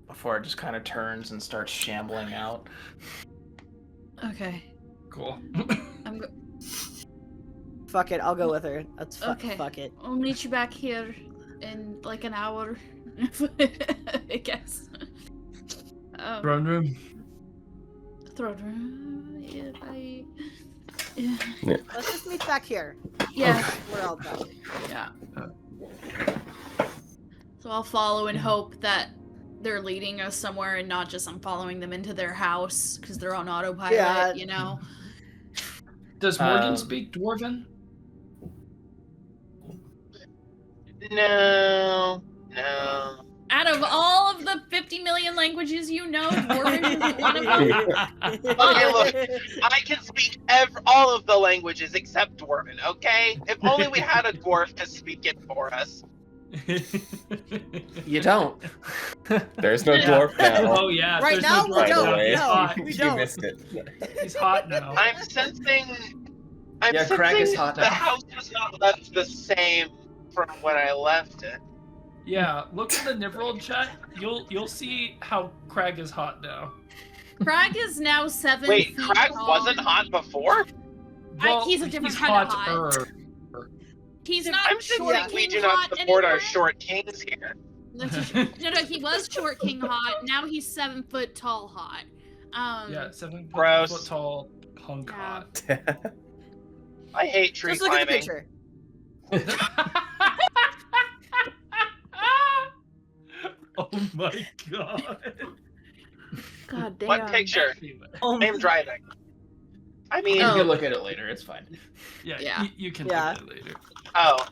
before it just kind of turns and starts shambling out. Okay. Cool. Fuck it, I'll go with her. That's Okay. fuck it. I'll meet you back here in like an hour, I guess. Throne room. Throne room. Yeah, bye. Yeah. Let's just meet back here. Yeah. We're all done. Yeah. So I'll follow and hope that they're leading us somewhere and not just I'm following them into their house because they're on autopilot, Yeah. you know? Does Morgan speak Dwarven? No. Out of all of the 50 million languages you know, Dwarven is one of them. Okay, look, I can speak all of the languages except Dwarven, okay? If only we had a dwarf to speak it for us. You don't. There's no dwarf now. Oh yeah. Right there's now, no we By dwarf the don't. way, He's No, hot. we you don't. missed it. He's hot now. I'm sensing Yeah, Crag is hot the now. house has not left the same from when I left it. Yeah, look at the Nyrverold chat. You'll see how Crag is hot now. Crag is now 7 Wait, feet Crag tall. wasn't hot before? He's a different he's kind of hot. hotter. He's not I'm short thinking we king do not hot support our anymore. short kings here. No, he was short king hot. Now he's 7 foot tall hot. Yeah, 7 Gross. foot tall punk Yeah. hot. I hate tree Just look at the climbing. picture. Oh my god. God damn. What picture? Oh I'm driving. I mean, You Oh. can look at it later. It's fine. Yeah, Yeah. You can Yeah. look at it later. oh.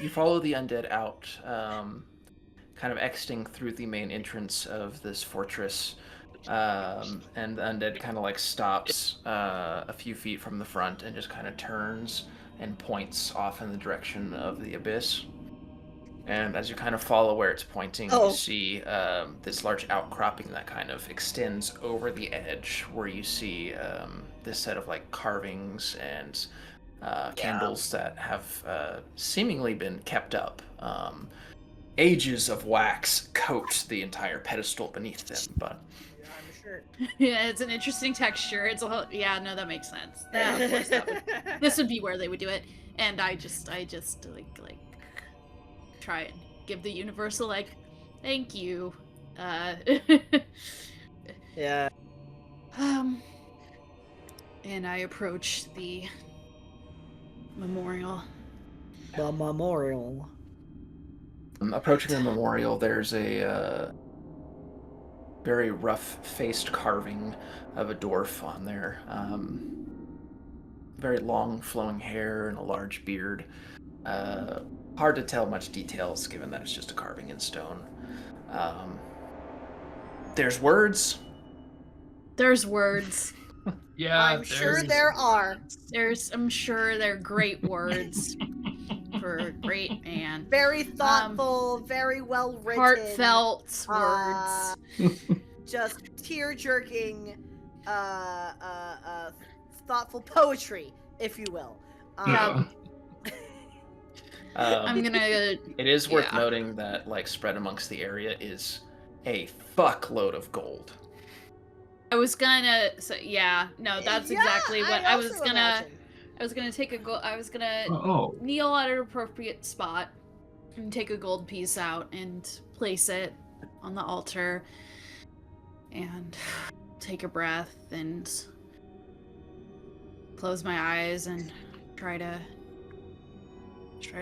You follow the undead out, kind of exiting through the main entrance of this fortress, and the undead kind of like stops a few feet from the front and just kind of turns and points off in the direction of the abyss. And as you kind of follow where it's pointing, Oh. you see this large outcropping that kind of extends over the edge, where you see this set of like carvings and candles that have seemingly been kept up. Ages of wax coat the entire pedestal beneath them, but Yeah, I'm sure. Yeah, it's an interesting texture. It's a whole, yeah, no, that makes sense. Yeah, of course this would be where they would do it. And I just like try and give the universal like, thank you. Yeah. And I approach the memorial. The memorial. Approaching the memorial, there's a very rough-faced carving of a dwarf on there. Very long, flowing hair and a large beard. Hard to tell much details, given that it's just a carving in stone. There's words. There's words. Yeah, I'm sure there are. I'm sure they're great words for a great man. Very thoughtful, very well written, heartfelt words. Just tear-jerking, thoughtful poetry, if you will. I'm gonna. It is worth noting that, like, spread amongst the area is a fuckload of gold. I was gonna say, that's exactly what I was gonna. Imagine. I was gonna take a gold. I was gonna kneel at an appropriate spot and take a gold piece out and place it on the altar, and take a breath and close my eyes and try to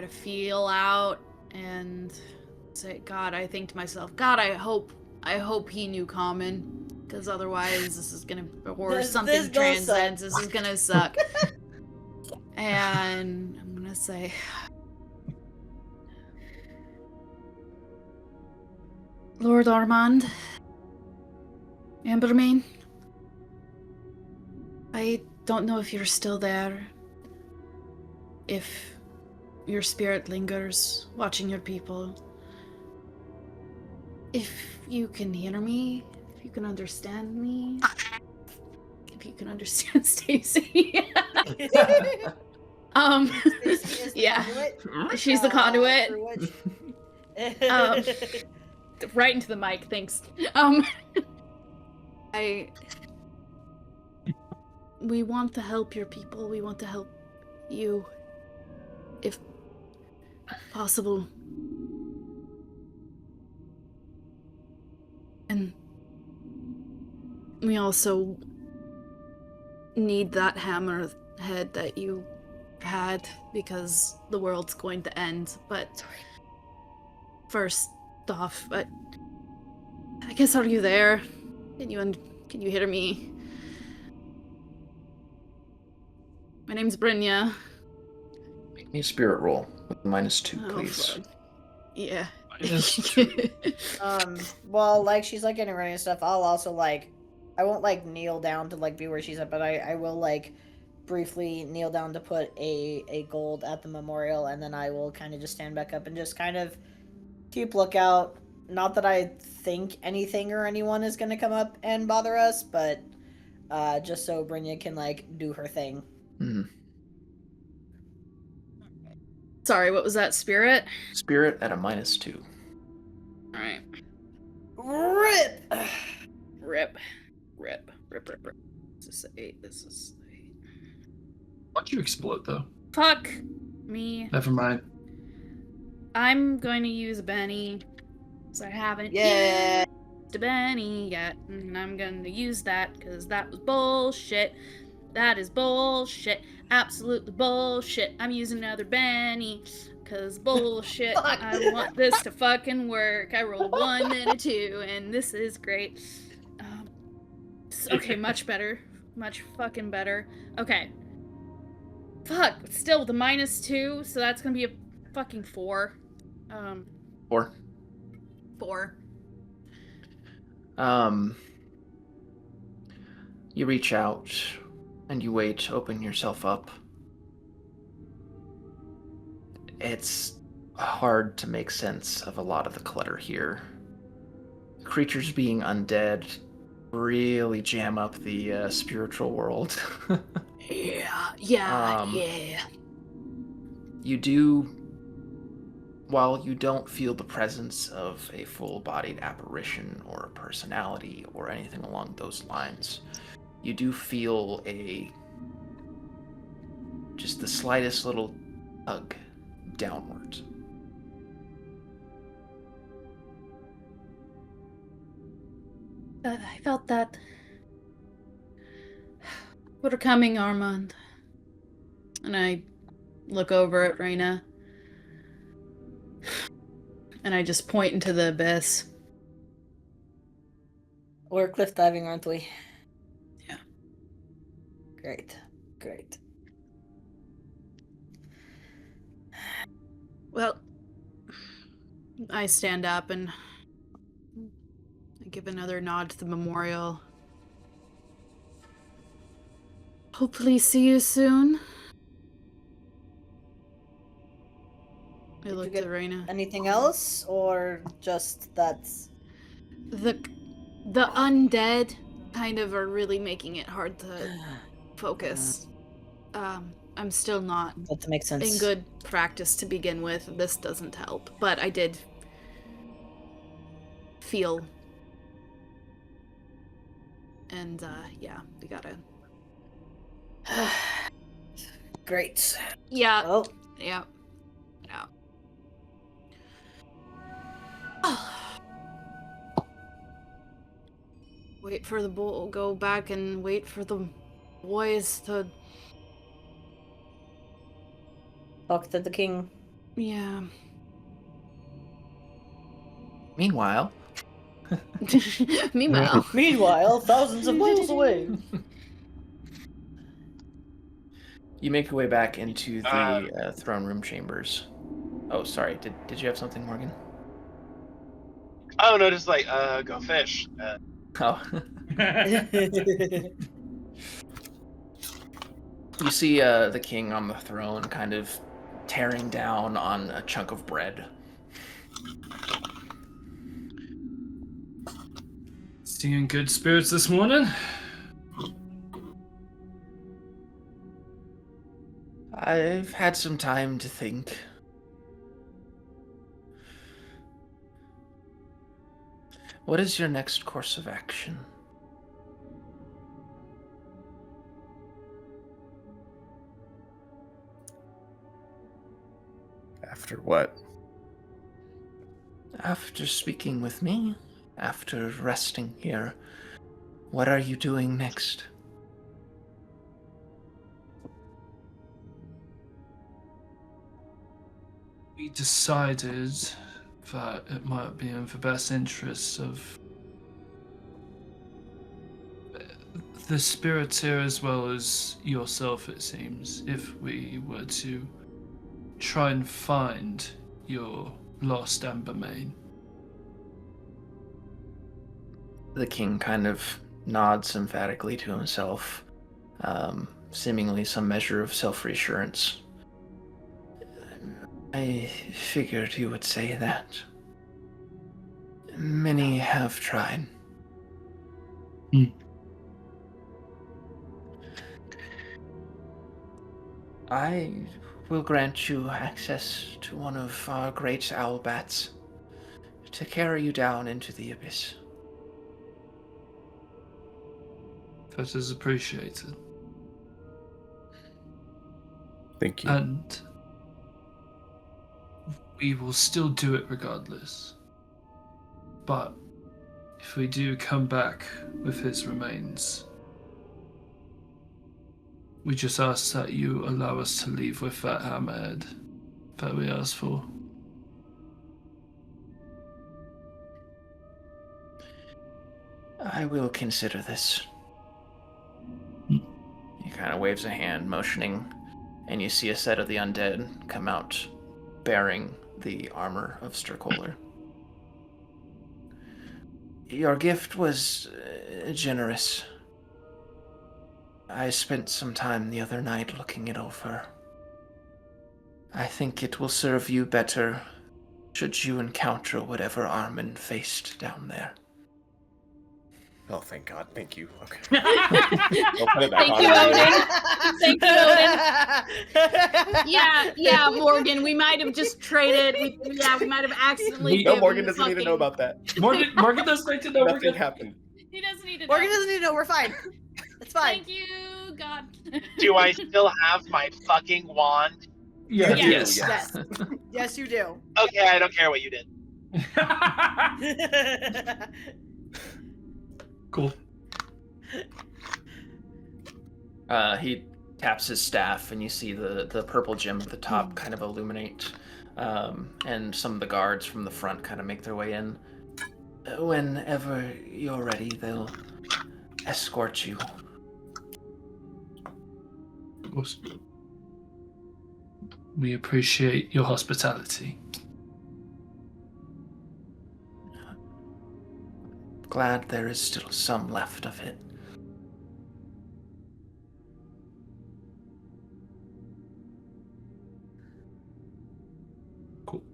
feel out and say, God, I think to myself, God, I hope he knew common. Because otherwise, this is gonna, or something transcends. This is gonna suck. And I'm gonna say, Lord Armand, Ambermane, I don't know if you're still there. If your spirit lingers, watching your people. If you can hear me. You can understand me. If you can understand Stacy. Yeah. She's the conduit. Right into the mic, thanks. We want to help your people. We want to help you, if possible. And we also need that hammer head that you had because the world's going to end. But first off, I guess, are you there? Can you hear me? My name's Brynja. Make me a spirit roll with -2, please. Fuck. Yeah. Well, like, she's, like, getting ready and stuff, I'll also, like, I won't, like, kneel down to, like, be where she's at, but I will, like, briefly kneel down to put a gold at the memorial, and then I will kind of just stand back up and just kind of keep lookout. Not that I think anything or anyone is going to come up and bother us, but just so Brynja can, like, do her thing. Mm-hmm. Sorry, what was that, spirit? Spirit at a -2. Alright. Rip! Rip. This is 8, this is 8. Why'd you explode, though? Fuck me. Never mind. I'm going to use a Benny, because I haven't used a Benny yet, and I'm going to use that, because that was bullshit. That is bullshit. Absolutely bullshit. I'm using another Benny. Cause bullshit. I want this to fucking work. I rolled a 1 and a 2, and this is great. Okay, much better. Much fucking better. Okay. Fuck. Still with a -2, so that's gonna be a fucking 4. 4. 4. You reach out and you wait, open yourself up. It's hard to make sense of a lot of the clutter here. Creatures being undead really jam up the spiritual world. Yeah. You do, while you don't feel the presence of a full-bodied apparition or a personality or anything along those lines, you do feel just the slightest little tug downwards. I felt that. We're coming, Armand. And I look over at Reyna. And I just point into the abyss. We're cliff diving, aren't we? Yeah. Great. Great. Well, I stand up and I give another nod to the memorial. Hopefully see you soon. I Did you looked get at Reyna. Anything else, or just that? The undead kind of are really making it hard to focus. I'm still not That makes sense. in good practice to begin with. This doesn't help, but I did feel. And yeah, we gotta. Great. Yeah. Oh, Yeah. Yeah. Wait for the bull. Go back and wait for the boys to. talk to the king. Yeah. Meanwhile, Meanwhile. Meanwhile, thousands of miles away. you make your way back into the throne room chambers. Oh, sorry. Did you have something, Morgan? Oh no, just like go fish. Oh. You see the king on the throne kind of tearing down on a chunk of bread. See you in good spirits this morning? I've had some time to think. What is your next course of action? After what? After speaking with me, after resting here, what are you doing next? We decided that it might be in the best interests of the spirits here as well as yourself, it seems, if we were to try and find your lost Ambermane. The king kind of nods emphatically to himself, seemingly some measure of self-reassurance. I figured you would say that. Many have tried. I will grant you access to one of our great owl bats to carry you down into the abyss. That is appreciated. Thank you. And we will still do it regardless. But if we do come back with his remains, we just ask that you allow us to leave with that hammerhead that we asked for. I will consider this. He kind of waves a hand, motioning, and you see a set of the undead come out, bearing the armor of Sterkoler. Your gift was generous. I spent some time the other night looking it over. I think it will serve you better should you encounter whatever Armin faced down there. Oh, thank God. Thank you. Okay. Don't put it back Thank on you, me. Odin. Thank you, Odin. Yeah, Morgan. We might have just traded. We might have accidentally. No, Morgan doesn't need to know about that. Morgan doesn't need to know. Nothing happened. He doesn't need to. Morgan doesn't need to know. We're fine. It's fine. Thank you, God. Do I still have my fucking wand? Yeah. Yes. Yes. Yes, you do. Okay, I don't care what you did. Cool. He taps his staff, and you see the purple gem at the top kind of illuminate, and some of the guards from the front kind of make their way in. Whenever you're ready, they'll escort you. Of course. We appreciate your hospitality. Glad there is still some left of it. Cool.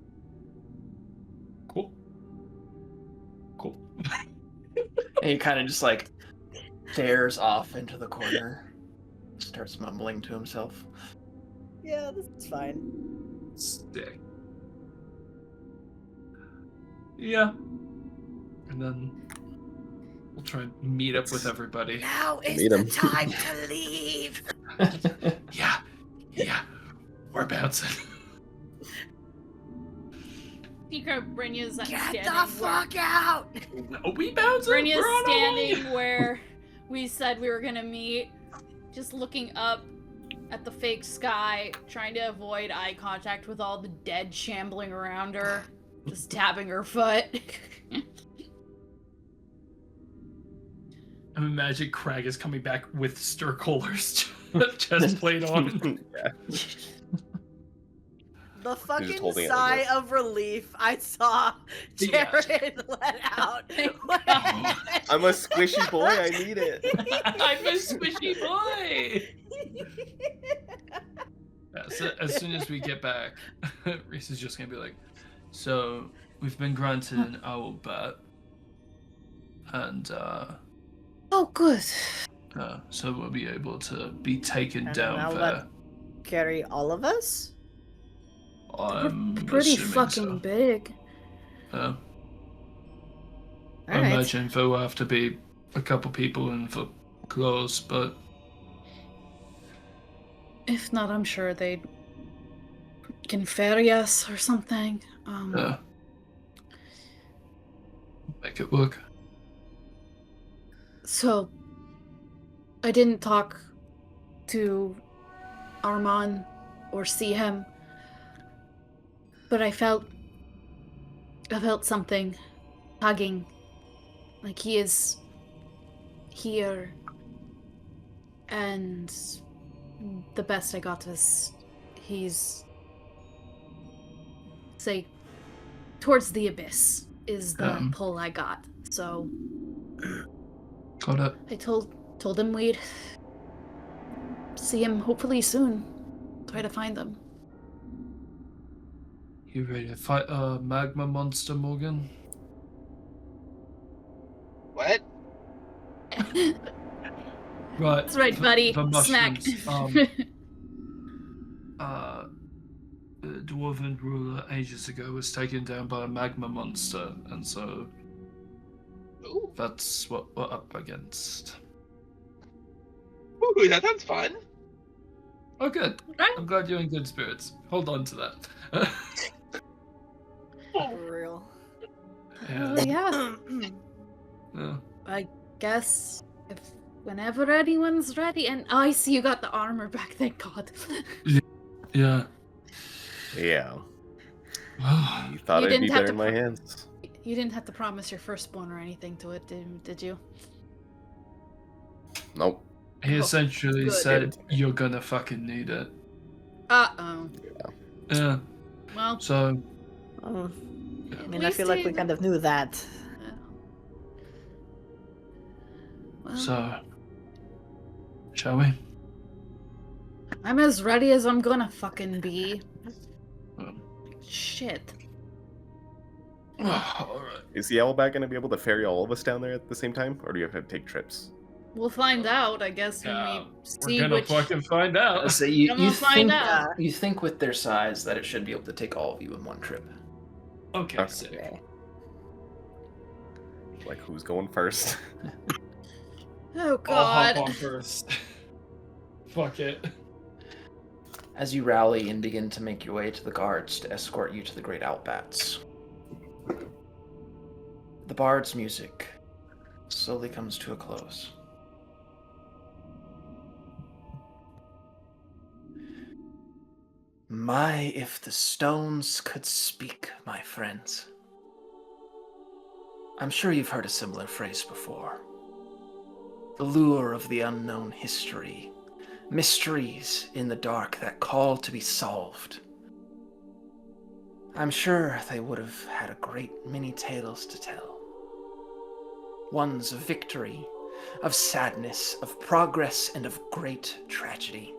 Cool. Cool. And he kind of just like stares off into the corner, starts mumbling to himself. Yeah, this is fine. Sick. Yeah. And then we'll try and meet up with everybody. Now is Meet the 'em. time to leave. Yeah. We're bouncing. Brynja's Get standing the fuck out! Are we bouncing? Brynja's We're on our way. standing where we said we were gonna meet, just looking up at the fake sky, trying to avoid eye contact with all the dead shambling around her, just tapping her foot. I imagine Crag is coming back with Sturkoller's chest plate on. Yeah. The just fucking holding it sigh like this. of relief I saw Yeah. Jared let out. I'm a squishy boy. I need it. I'm a squishy boy. Yeah, so as soon as we get back, Reese is just gonna be like, "So we've been granted an owl bat, and Oh, good. so we'll be able to be taken And down I'll there." Carry all of us? I'm We're pretty assuming fucking so. big. I Alright. imagine there will have to be a couple people in for clothes, but If not, I'm sure they can ferry us or something. make it work. So, I didn't talk to Arman or see him, but I felt something tugging, like he is here, and the best I got was he's, say, towards the abyss is the pull I got. So Got it. I told him we'd see him hopefully soon. Try to find them. You ready to fight a magma monster, Morgan? What? Right. That's right, buddy. The Smack. mushrooms. The dwarven ruler ages ago was taken down by a magma monster, and so Ooh, that's what we're up against. ooh, that sounds fun. Oh, good. Right? I'm glad you're in good spirits. Hold on to that. For real. yeah. Yeah. I guess if whenever anyone's ready, and I see you got the armor back. Thank God. Yeah. Yeah. You thought You I'd didn't be have there to in my hands. You didn't have to promise your firstborn or anything to it, did you? Nope. He essentially good. said, "You're gonna fucking need it." Uh-oh. Yeah. Well, So, Oh. I mean, I least feel like he- we kind of knew that. well, so, shall we? I'm as ready as I'm gonna fucking be. Um, Shit. all right. Is the Owlbat going to be able to ferry all of us down there at the same time, or do you have to take trips? We'll find out, I guess, when Yeah, we We're see gonna which. fucking find out. So I'm gonna find out. you think with their size that it should be able to take all of you in one trip. Okay, sick. Like, who's going first? Oh I'll hop God. on first. Fuck it. As you rally and begin to make your way to the guards to escort you to the Great Outbats. The bard's music slowly comes to a close. My, if the stones could speak, my friends. I'm sure you've heard a similar phrase before. The lure of the unknown history, mysteries in the dark that call to be solved. I'm sure they would have had a great many tales to tell. Ones of victory, of sadness, of progress, and of great tragedy.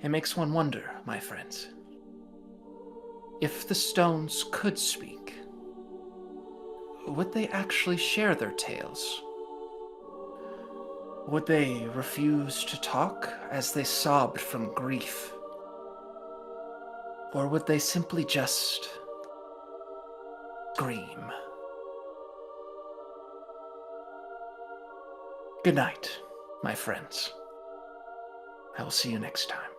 It makes one wonder, my friends, if the stones could speak, would they actually share their tales? Would they refuse to talk as they sobbed from grief? Or would they simply just scream? Good night, my friends. I will see you next time.